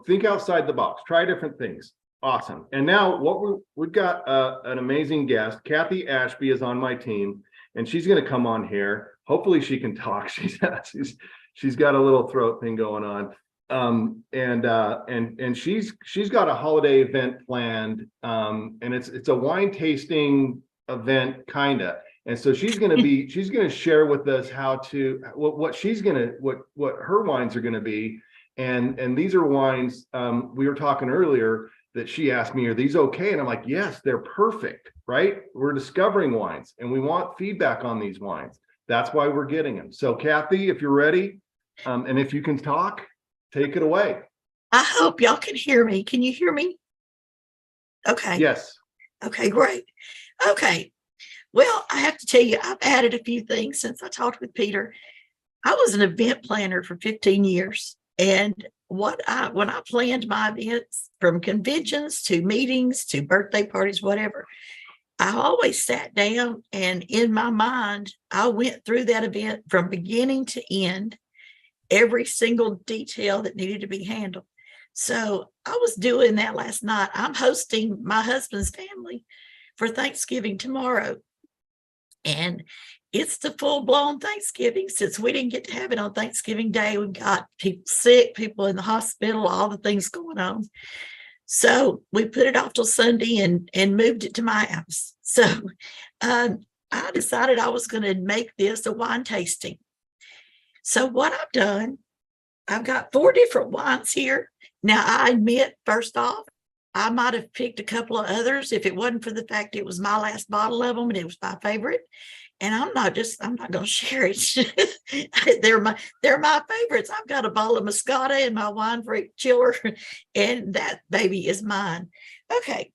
think outside the box, try different things. Awesome. And now we've got an amazing guest. Kathy Ashby is on my team, and she's going to come on here. Hopefully she can talk. She's got a little throat thing going on. And she's got a holiday event planned. And it's a wine tasting event, kinda. And so she's going to share with us what her wines are going to be. And these are wines, we were talking earlier that she asked me, are these okay? And I'm like, yes, they're perfect, right? We're discovering wines, and we want feedback on these wines. That's why we're getting them. So Kathy, if you're ready, and if you can talk, take it away. I hope y'all can hear me. Can you hear me? Okay. Yes. Okay, great. Okay. Well, I have to tell you, I've added a few things since I talked with Peter. I was an event planner for 15 years. And when I planned my events, from conventions to meetings to birthday parties, whatever, I always sat down, and in my mind, I went through that event from beginning to end, every single detail that needed to be handled. So I was doing that last night. I'm hosting my husband's family for Thanksgiving tomorrow. And it's the full-blown Thanksgiving. Since we didn't get to have it on Thanksgiving Day, we've got people sick, people in the hospital, all the things going on. So we put it off till Sunday and moved it to my house. So I decided I was going to make this a wine tasting. So what I've done, I've got 4 different wines here. Now, I admit, first off, I might have picked a couple of others if it wasn't for the fact it was my last bottle of them and it was my favorite. And I'm not going to share it. They're my favorites. I've got a bottle of Moscato in my wine grape chiller, and that baby is mine. Okay.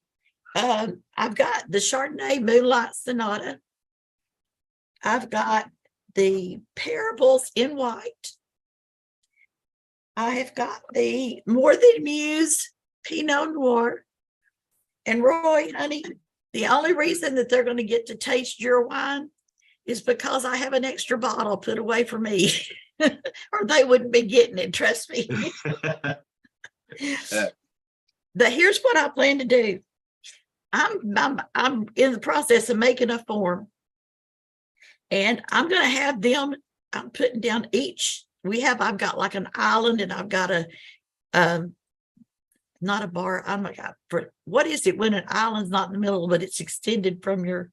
I've got the Chardonnay Moonlight Sonata. I've got the Parables in White. I have got the More Than Muse Pinot Noir. And Roy, honey, the only reason that they're going to get to taste your wine is because I have an extra bottle put away for me, or they wouldn't be getting it, trust me. But here's what I plan to do. I'm in the process of making a form, and I'm going to have them, I'm putting down each, I've got like an island, and I've got not a bar. Oh my God. What is it when an island's not in the middle, but it's extended from your,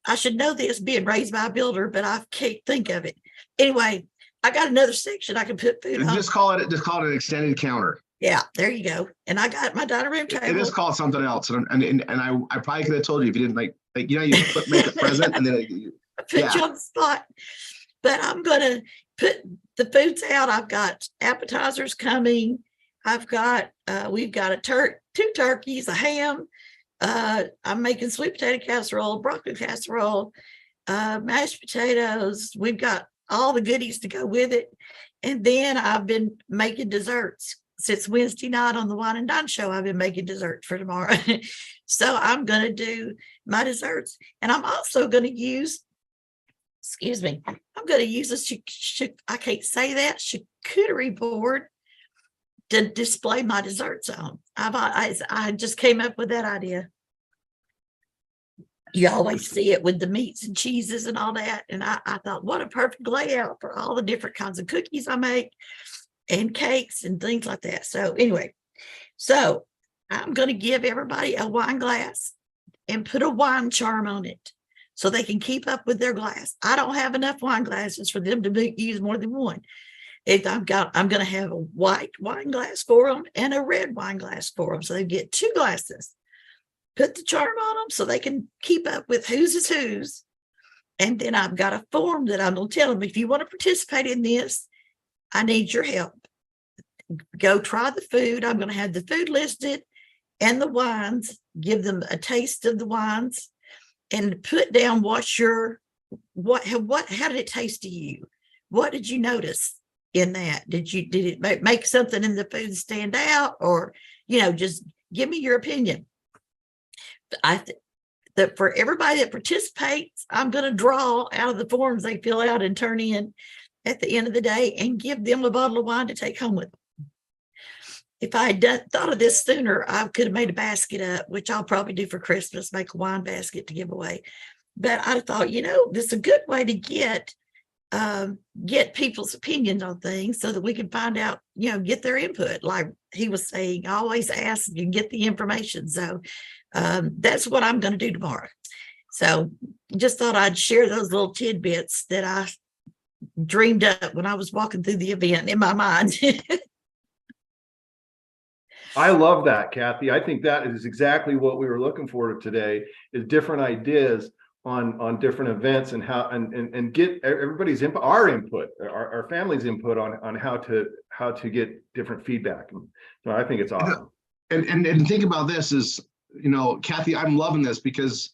I should know this being raised by a builder, but I can't think of it. Anyway, I got another section I can put food on. Just call it an extended counter. Yeah, there you go. And I got my dining room table. It is called something else. And I probably could have told you if you didn't make it present and then I put you on the spot. But I'm going to put the foods out. I've got appetizers coming. I've got, we've got 2 turkeys, a ham. I'm making sweet potato casserole, broccoli casserole, mashed potatoes. We've got all the goodies to go with it. And then I've been making desserts. since Wednesday night on the Wine and Dine show, I've been making desserts for tomorrow. So I'm going to do my desserts, and I'm also going to use, excuse me, I'm going to use a I can't say that, charcuterie board to display my desserts on. I just came up with that idea. You always see it with the meats and cheeses and all that. And I thought, what a perfect layout for all the different kinds of cookies I make and cakes and things like that. So anyway, so I'm going to give everybody a wine glass and put a wine charm on it so they can keep up with their glass. I don't have enough wine glasses for them to use more than one. I'm going to have a white wine glass for them and a red wine glass for them. So they get 2 glasses. Put the charm on them so they can keep up with whose is whose. And then I've got a form that I'm going to tell them, if you want to participate in this, I need your help. Go try the food. I'm going to have the food listed and the wines, give them a taste of the wines, and put down how did it taste to you? What did you notice in that? Did it make something in the food stand out, or, just give me your opinion. That for everybody that participates, I'm going to draw out of the forms they fill out and turn in at the end of the day and give them a bottle of wine to take home with them. If I had thought of this sooner, I could have made a basket up, which I'll probably do for Christmas, make a wine basket to give away. But I thought, this is a good way to get people's opinions on things so that we can find out, get their input. Like he was saying, always ask and get the information. So that's what I'm going to do tomorrow. So just thought I'd share those little tidbits that I dreamed up when I was walking through the event in my mind. I love that, Kathy. I think that is exactly what we were looking for today, is different ideas on different events and how and get everybody's input, our family's input on how to get different feedback. And so I think it's awesome. And think about this is, Kathy, I'm loving this because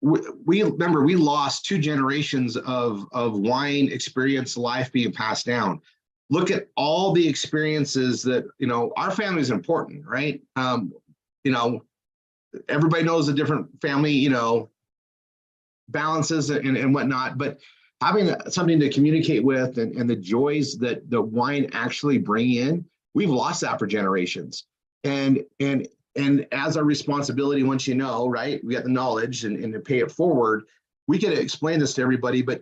we remember we lost 2 generations of wine experience life being passed down. Look at all the experiences that, our family is important, right? Everybody knows the different family, balances and whatnot, but having something to communicate with and the joys that the wine actually bring in, we've lost that for generations. And as our responsibility, once right, we got the knowledge and to pay it forward, we get to explain this to everybody, but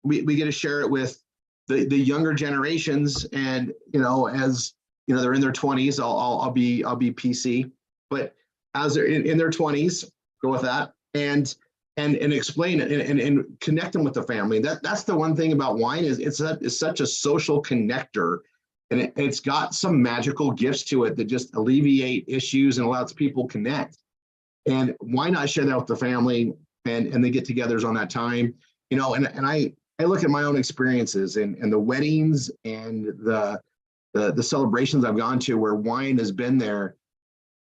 we get to share it with the younger generations, and as they're in their 20s, I'll be PC, but as they're in their 20s, go with that and explain it and connect them with the family. That's the one thing about wine is it's such a social connector, and it's got some magical gifts to it that just alleviate issues and allows people connect. And why not share that with the family and they get togethers on that time, and I look at my own experiences and the weddings and the celebrations I've gone to where wine has been there.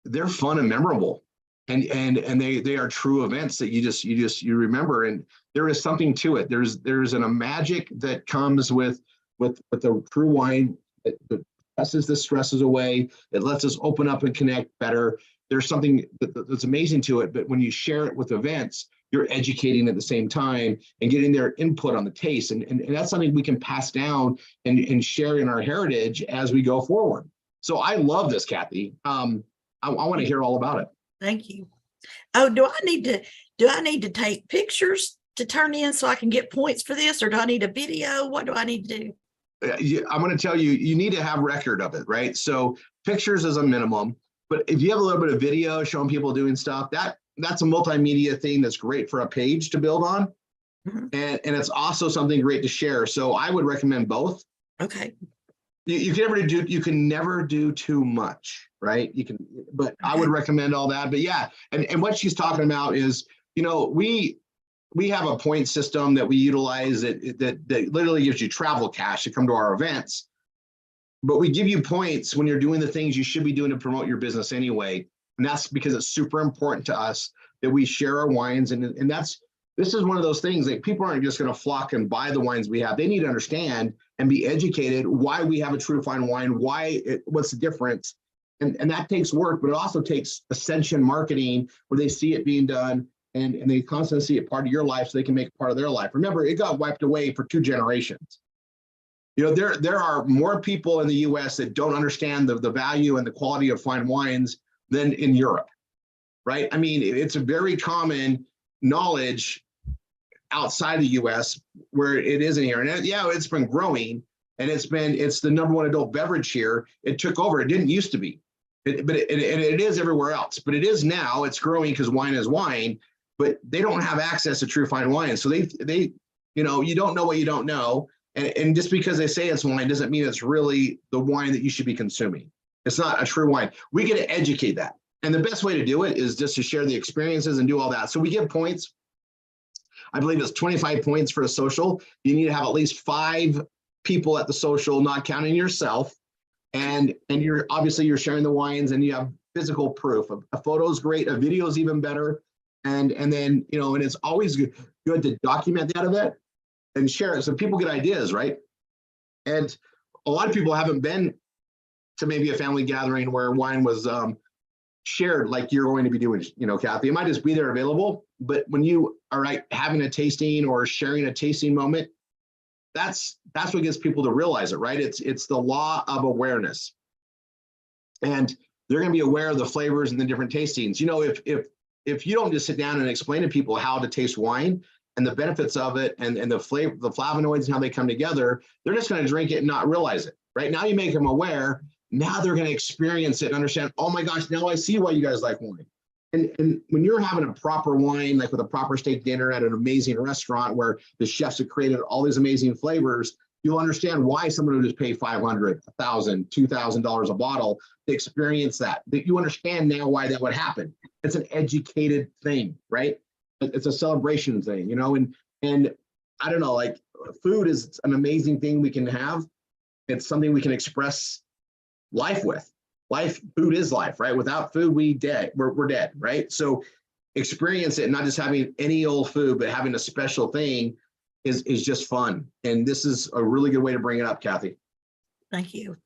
They're fun and memorable, and they are true events that you remember. And there is something to it. There's a magic that comes with the true wine that presses the stresses away. It lets us open up and connect better. There's something that's amazing to it. But when you share it with events, you're educating at the same time and getting their input on the taste. And that's something we can pass down and share in our heritage as we go forward. So I love this, Kathy. I want to hear all about it. Thank you. Oh, do I need to take pictures to turn in so I can get points for this, or do I need a video? What do I need to do? I'm going to tell you, you need to have record of it, right? So pictures is a minimum, but if you have a little bit of video showing people doing stuff, that's a multimedia thing that's great for a page to build on. Mm-hmm. And it's also something great to share. So I would recommend both. Okay. You can never do too much, right? But okay. I would recommend all that. But yeah, and what she's talking about is, we have a point system that we utilize that literally gives you travel cash to come to our events. But we give you points when you're doing the things you should be doing to promote your business anyway. And that's because it's super important to us that we share our wines. And that's this is one of those things that people aren't just going to flock and buy the wines we have. They need to understand and be educated why we have a true fine wine, what's the difference. And that takes work, but it also takes ascension marketing where they see it being done and they constantly see it part of your life so they can make it part of their life. Remember, it got wiped away for 2 generations. You know, there are more people in the US that don't understand the value and the quality of fine wines than in Europe, right? I mean, it's a very common knowledge outside the US where it isn't here. And yeah, it's been growing and it's the #1 adult beverage here. It took over. It didn't used to be, but it is everywhere else. But it is now. It's growing because wine is wine, but they don't have access to true fine wine. So they you know, you don't know what you don't know. And just because they say it's wine doesn't mean it's really the wine that you should be consuming. It's not a true wine. We get to educate that. And the best way to do it is just to share the experiences and do all that. So we give points. I believe it's 25 points for a social. You need to have at least 5 people at the social, not counting yourself. And you're sharing the wines and you have physical proof. A photo is great. A video is even better. And then, you know, and it's always good to document that event and share it so people get ideas, right? And a lot of people haven't been to maybe a family gathering where wine was shared like you're going to be doing, you know, Kathy. It might just be there available, but when you are having a tasting or sharing a tasting moment, that's what gets people to realize it, right? It's the law of awareness. And they're going to be aware of the flavors and the different tastings. You know, if you don't just sit down and explain to people how to taste wine and the benefits of it and the flavor, the flavonoids and how they come together, they're just going to drink it and not realize it. Right now you make them aware. Now they're going to experience it and understand, oh my gosh, now I see why you guys like wine. And when you're having a proper wine, like with a proper steak dinner at an amazing restaurant where the chefs have created all these amazing flavors, you'll understand why someone would just pay $500, $1,000, $2,000 a bottle to experience that. That you understand now why that would happen. It's an educated thing, right? It's a celebration thing, you know, and I don't know, like food is an amazing thing we can have. It's something we can express life with. Food is life, right? Without food, we're dead, right? So experience it, not just having any old food, but having a special thing is just fun. And this is a really good way to bring it up, Kathy. Thank you.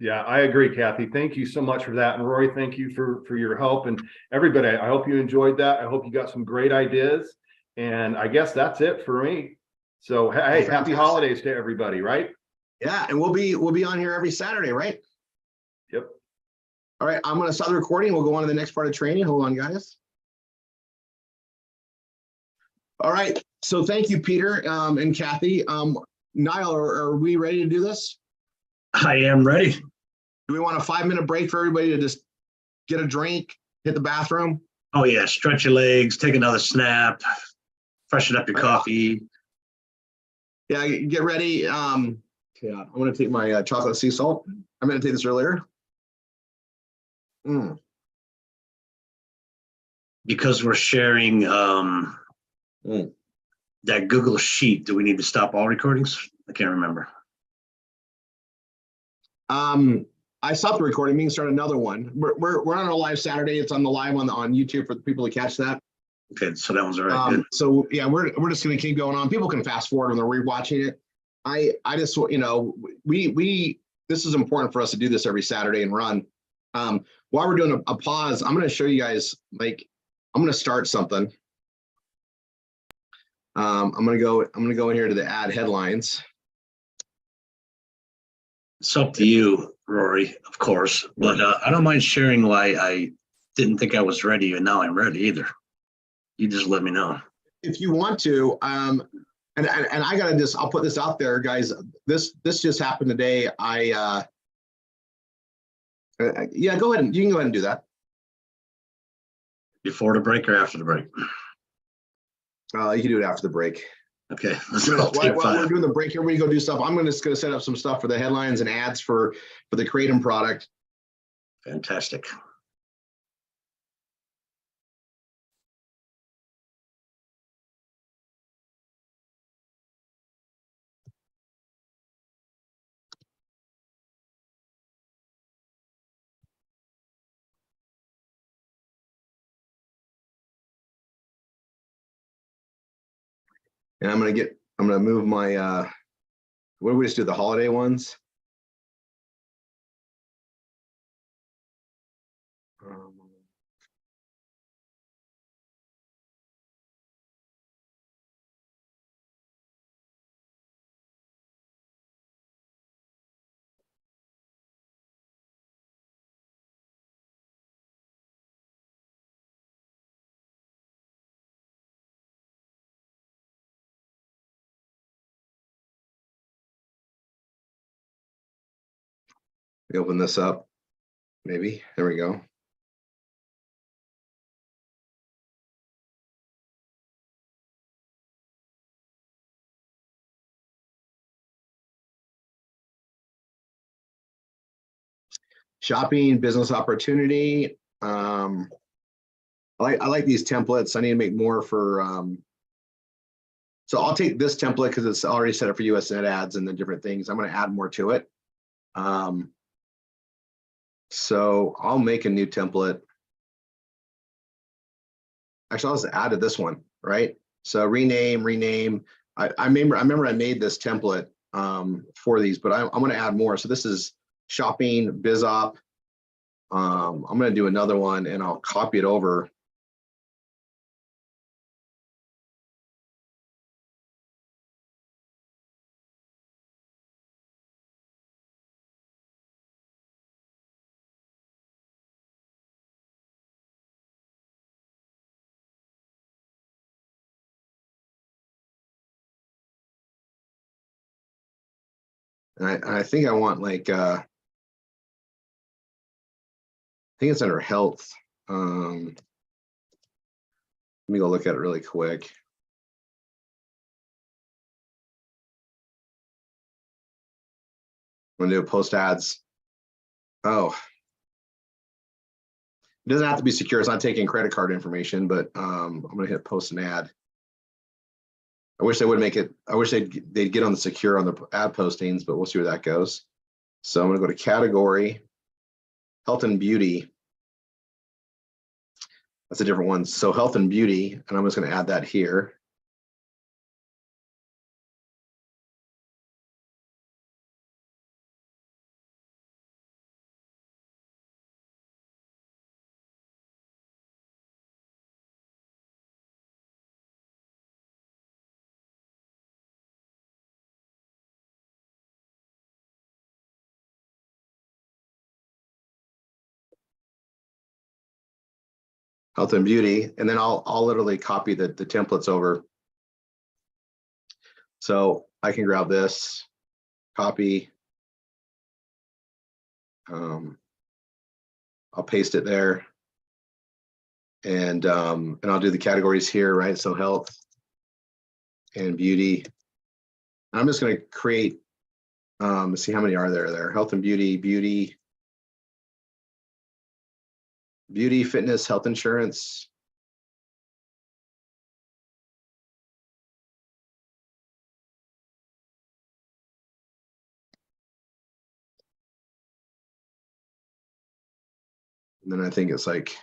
Yeah, I agree, Kathy. Thank you so much for that. And Rory, thank you for your help. And everybody, I hope you enjoyed that. I hope you got some great ideas. And I guess that's it for me. So, hey, happy holidays to everybody, right? Yeah, and we'll be on here every Saturday, right? Yep. All right, I'm going to stop the recording. We'll go on to the next part of training. Hold on, guys. All right, so thank you, Peter and Kathy. Niall, are we ready to do this? I am ready. Do we want a 5-minute break for everybody to just get a drink, hit the bathroom? Oh yeah, stretch your legs, take another snap, freshen up your coffee. Yeah, get ready. Yeah, I'm going to take my chocolate sea salt. I'm going to take this earlier. Because we're sharing that Google Sheet, do we need to stop all recordings? I can't remember. I stopped the recording. We can start another one. We're on a live Saturday. It's on the live on YouTube for the people to catch that. Okay, so that one's all right. Good. So yeah, we're just going to keep going on. People can fast forward when they're rewatching it. I just, you know, this is important for us to do this every Saturday and run. While we're doing a pause, I'm going to show you guys, like, I'm going to start something. I'm going to go in here to the ad headlines. It's up to you, Rory, of course, but I don't mind sharing why I didn't think I was ready, and now I'm ready either. You just let me know. If you want to, and I gotta just, I'll put this out there, guys. This just happened today. Yeah, go ahead and you can go ahead and do that. Before the break or after the break? You can do it after the break. Okay. While we're doing the break, everybody go do stuff. I'm just going to set up some stuff for the headlines and ads for the KRATOM product. Fantastic. And I'm gonna move my, what do we just do, the holiday ones? We open this up, maybe, there we go. Shopping, business opportunity. I like these templates. I need to make more for, so I'll take this template because it's already set up for US Net ads and the different things. I'm going to add more to it. So I'll make a new template. Actually, I'll just add to this one, right? So rename. I remember I made this template for these, but I'm going to add more. So this is shopping, biz op. I'm going to do another one and I'll copy it over. And I think I want like, I think it's under health. Let me go look at it really quick. I'm gonna do post ads. Oh, it doesn't have to be secure. It's not taking credit card information, but I'm gonna hit post an ad. I wish they would make it. I wish they'd get on the secure on the ad postings, but we'll see where that goes. So I'm gonna go to category, health and beauty. That's a different one. So health and beauty, and I'm just gonna add that here. Health and beauty, and then I'll literally copy the templates over. So I can grab this, copy. I'll paste it there, and I'll do the categories here, right? So health and beauty. I'm just going to create. Let's see how many are there. Health and beauty, beauty, fitness, health insurance. And then I think it's like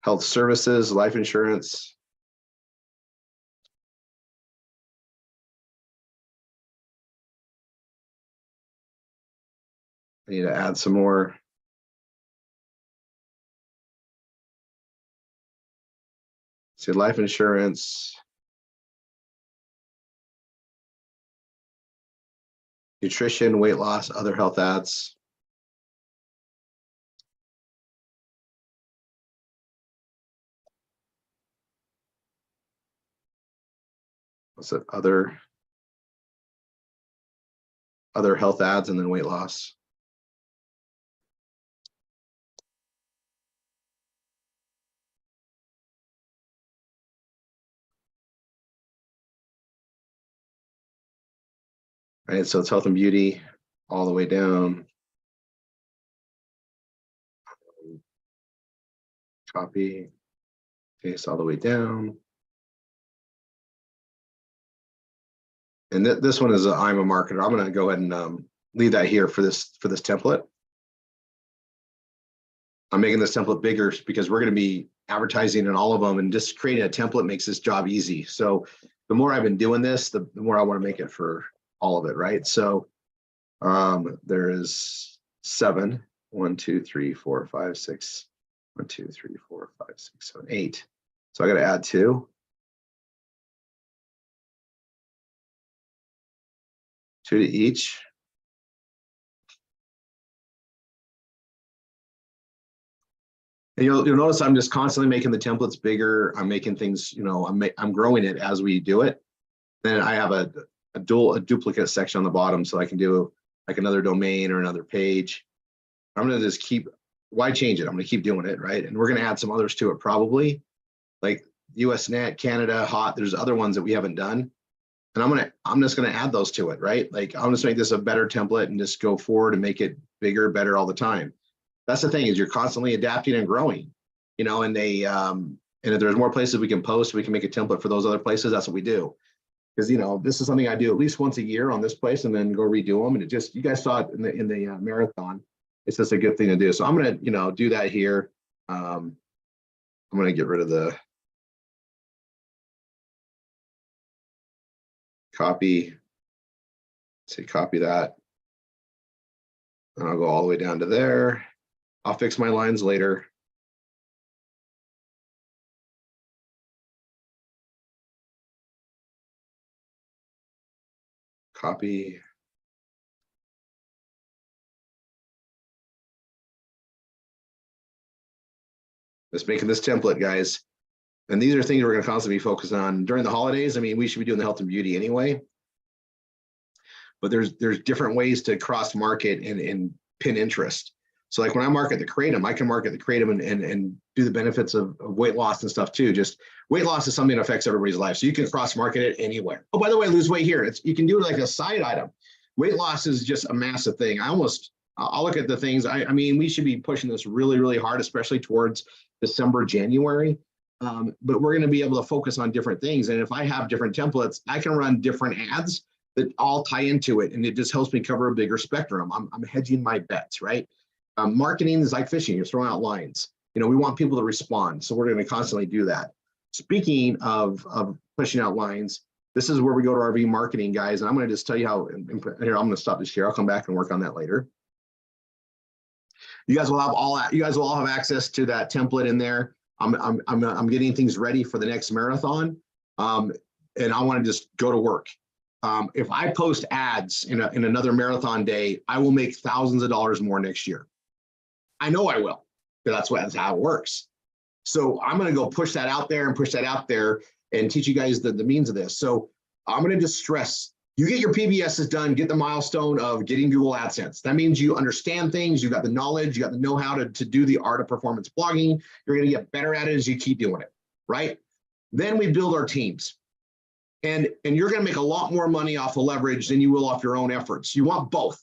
health services, life insurance. I need to add some more. See, life insurance, nutrition, weight loss, other health ads. What's it? Other health ads, and then weight loss. Right, so it's health and beauty all the way down. Copy, paste all the way down. And this one is I'm a marketer. I'm going to go ahead and leave that here for this template. I'm making this template bigger because we're going to be advertising in all of them, and just creating a template makes this job easy. So the more I've been doing this, the more I want to make it for all of it, right? So there is 7, 1, 2, 3, 4, 5, 6, 1, 2, 3, 4, 5, 6, 7, 8. So I got to add 2. 2 to each. And you'll notice I'm just constantly making the templates bigger. I'm making things, you know, I'm growing it as we do it. Then I have a duplicate section on the bottom, so I can do like another domain or another page. I'm going to just keep, why change it? I'm going to keep doing it, right? And we're going to add some others to it probably, like USNet, Canada, HOT. There's other ones that we haven't done. And I'm just going to add those to it, right? Like I'm just make this a better template and just go forward and make it bigger, better all the time. That's the thing, is you're constantly adapting and growing, you know, and and if there's more places we can post, we can make a template for those other places. That's what we do. Because, you know, this is something I do at least once a year on this place, and then go redo them. And it just, you guys saw it in the marathon. It's just a good thing to do. So I'm going to, you know, do that here. I'm going to get rid of the copy. Say copy that. And I'll go all the way down to there. I'll fix my lines later. Copy. Just making this template, guys. And these are things we're going to constantly be focused on during the holidays. I mean, we should be doing the health and beauty anyway. But there's different ways to cross market and pin interest. So like when I market the KRATOM, I can market the KRATOM and do the benefits of weight loss and stuff too. Just weight loss is something that affects everybody's life. So you can cross market it anywhere. Oh, by the way, lose weight here. You can do it like a side item. Weight loss is just a massive thing. I'll look at the things. I mean, we should be pushing this really, really hard, especially towards December, January. But we're going to be able to focus on different things. And if I have different templates, I can run different ads that all tie into it. And it just helps me cover a bigger spectrum. I'm hedging my bets, right? Marketing is like fishing. You're throwing out lines. You know, we want people to respond. So we're going to constantly do that. Speaking of pushing out lines, this is where we go to RV marketing, guys. And I'm going to just tell you how, here, I'm going to stop this here. I'll come back and work on that later. You guys will all have access to that template in there. I'm getting things ready for the next marathon. And I want to just go to work. If I post ads in another marathon day, I will make thousands of dollars more next year. I know I will, because that's how it works. So I'm going to go push that out there and teach you guys the means of this. So I'm going to just stress, you get your PBSs done, get the milestone of getting Google AdSense. That means you understand things, you got the knowledge, you got the know-how to do the art of performance blogging. You're going to get better at it as you keep doing it, right? Then we build our teams. And you're going to make a lot more money off of leverage than you will off your own efforts. You want both,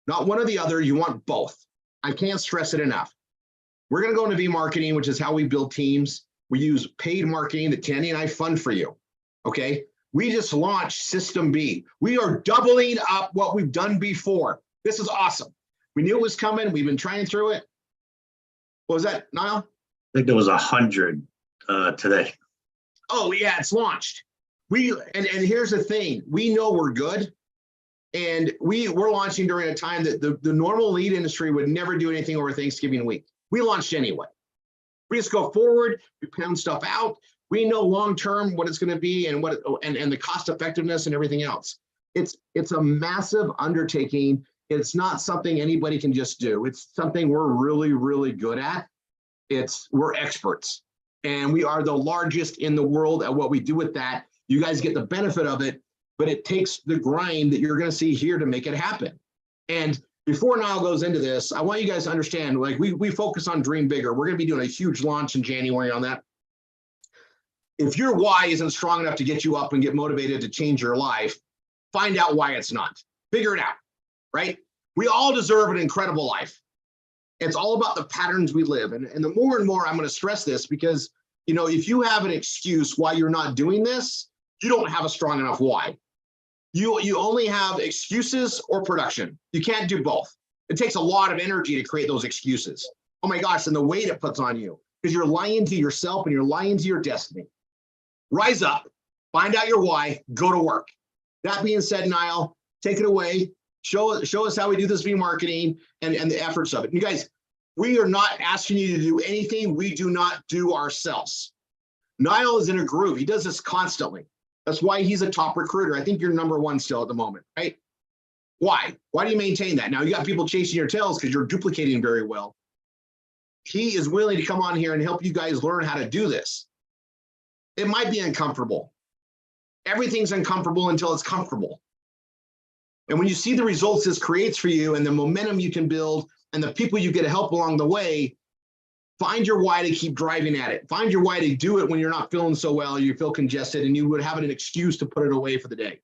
not one or the other. You want both. I can't stress it enough. We're going to go into V marketing, which is how we build teams. We use paid marketing that Tandy and I fund for you. Okay. We just launched System B. We are doubling up what we've done before. This is awesome. We knew it was coming. We've been trying through it. What was that, Niall? I think there was 100 today. Oh yeah, it's launched. And here's the thing, we know we're good, and we're launching during a time that the normal lead industry would never do anything over Thanksgiving week. We launched anyway. We just go forward, we pound stuff out. We know long-term what it's going to be and and the cost effectiveness and everything else. It's a massive undertaking. It's not something anybody can just do. It's something we're really, really good at. We're experts, and we are the largest in the world at what we do with that. You guys get the benefit of it, but it takes the grind that you're going to see here to make it happen. And before Niall goes into this, I want you guys to understand, like we focus on dream bigger. We're going to be doing a huge launch in January on that. If your why isn't strong enough to get you up and get motivated to change your life, find out why it's not. Figure it out, right? We all deserve an incredible life. It's all about the patterns we live. And the more and more I'm going to stress this, because, you know, if you have an excuse why you're not doing this, you don't have a strong enough why. You only have excuses or production. You can't do both. It takes a lot of energy to create those excuses. Oh my gosh, and the weight it puts on you because you're lying to yourself and you're lying to your destiny. Rise up, find out your why, go to work. That being said, Niall, take it away. Show us how we do this marketing and the efforts of it. And you guys, we are not asking you to do anything we do not do ourselves. Niall is in a groove. He does this constantly. That's why he's a top recruiter. I think you're number one still at the moment, right? Why? Why do you maintain that? Now you got people chasing your tails because you're duplicating very well. He is willing to come on here and help you guys learn how to do this. It might be uncomfortable. Everything's uncomfortable until it's comfortable. And when you see the results this creates for you and the momentum you can build and the people you get to help along the way, find your why to keep driving at it. Find your why to do it when you're not feeling so well, you feel congested, and you would have an excuse to put it away for the day.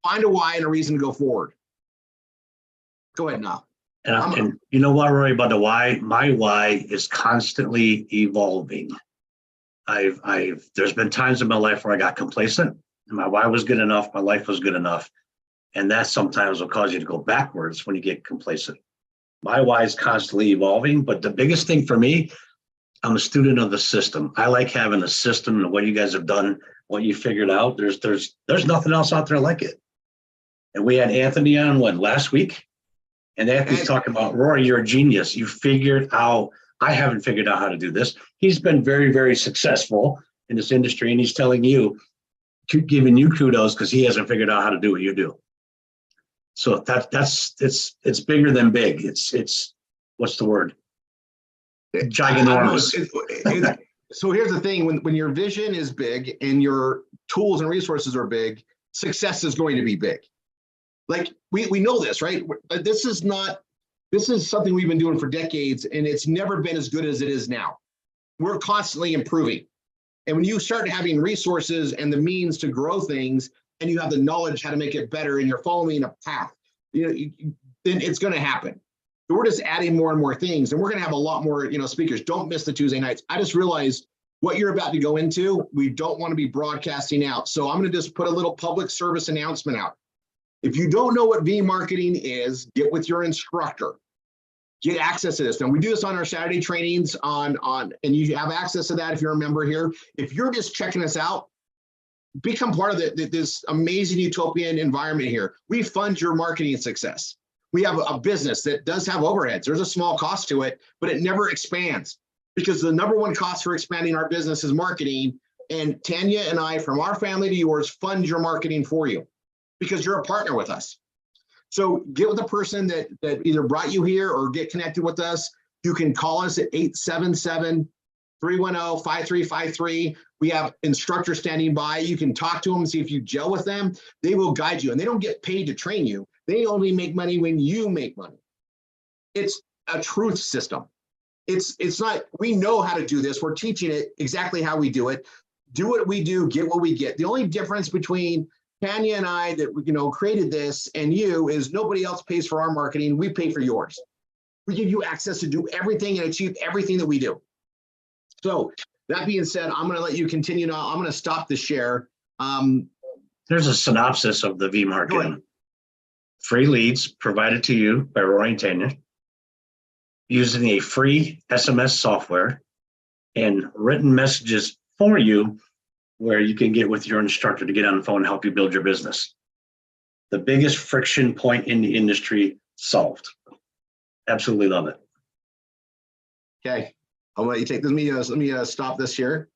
Find a why and a reason to go forward. Go ahead now. And you know what, Rory, about the why? My why is constantly evolving. There's been times in my life where I got complacent and my why was good enough, my life was good enough. And that sometimes will cause you to go backwards when you get complacent. My why is constantly evolving, but the biggest thing for me, I'm a student of the system. I like having a system and what you guys have done, what you figured out. There's nothing else out there like it. And we had Anthony on last week? And Anthony's talking about, Rory, you're a genius. You figured out, I haven't figured out how to do this. He's been very, very successful in this industry, and he's telling you, giving you kudos because he hasn't figured out how to do what you do. So it's bigger than big. It's what's the word? Ginormous. So here's the thing: when your vision is big and your tools and resources are big, success is going to be big. Like we know this, right? This is something we've been doing for decades, and it's never been as good as it is now. We're constantly improving. And when you start having resources and the means to grow things, and you have the knowledge how to make it better, and you're following a path, then it's going to happen. So we're just adding more and more things, and we're going to have a lot more, speakers. Don't miss the Tuesday nights. I just realized what you're about to go into, we don't want to be broadcasting out. So I'm going to just put a little public service announcement out. If you don't know what V marketing is, get with your instructor. Get access to this. Now we do this on our Saturday trainings and you have access to that if you're a member here. If you're just checking us out, become part of this amazing utopian environment here. We fund your marketing success. We have a business that does have overheads. There's a small cost to it, but it never expands because the number one cost for expanding our business is marketing. And Tanya and I, from our family to yours, fund your marketing for you because you're a partner with us. So get with the person that either brought you here or get connected with us. You can call us at 877-310-5353. We have instructors standing by. You can talk to them and see if you gel with them. They will guide you, and they don't get paid to train you. They only make money when you make money. It's a truth system. It's not, we know how to do this. We're teaching it exactly how we do it. Do what we do, get what we get. The only difference between Tanya and I that created this and you is nobody else pays for our marketing. We pay for yours. We give you access to do everything and achieve everything that we do. So that being said, I'm going to let you continue now. I'm going to stop the share. There's a synopsis of the V marketing. Free leads provided to you by Rory and Tanya using a free SMS software and written messages for you where you can get with your instructor to get on the phone and help you build your business. The biggest friction point in the industry solved. Absolutely love it. Okay, I'll let you take this. Let me stop this here.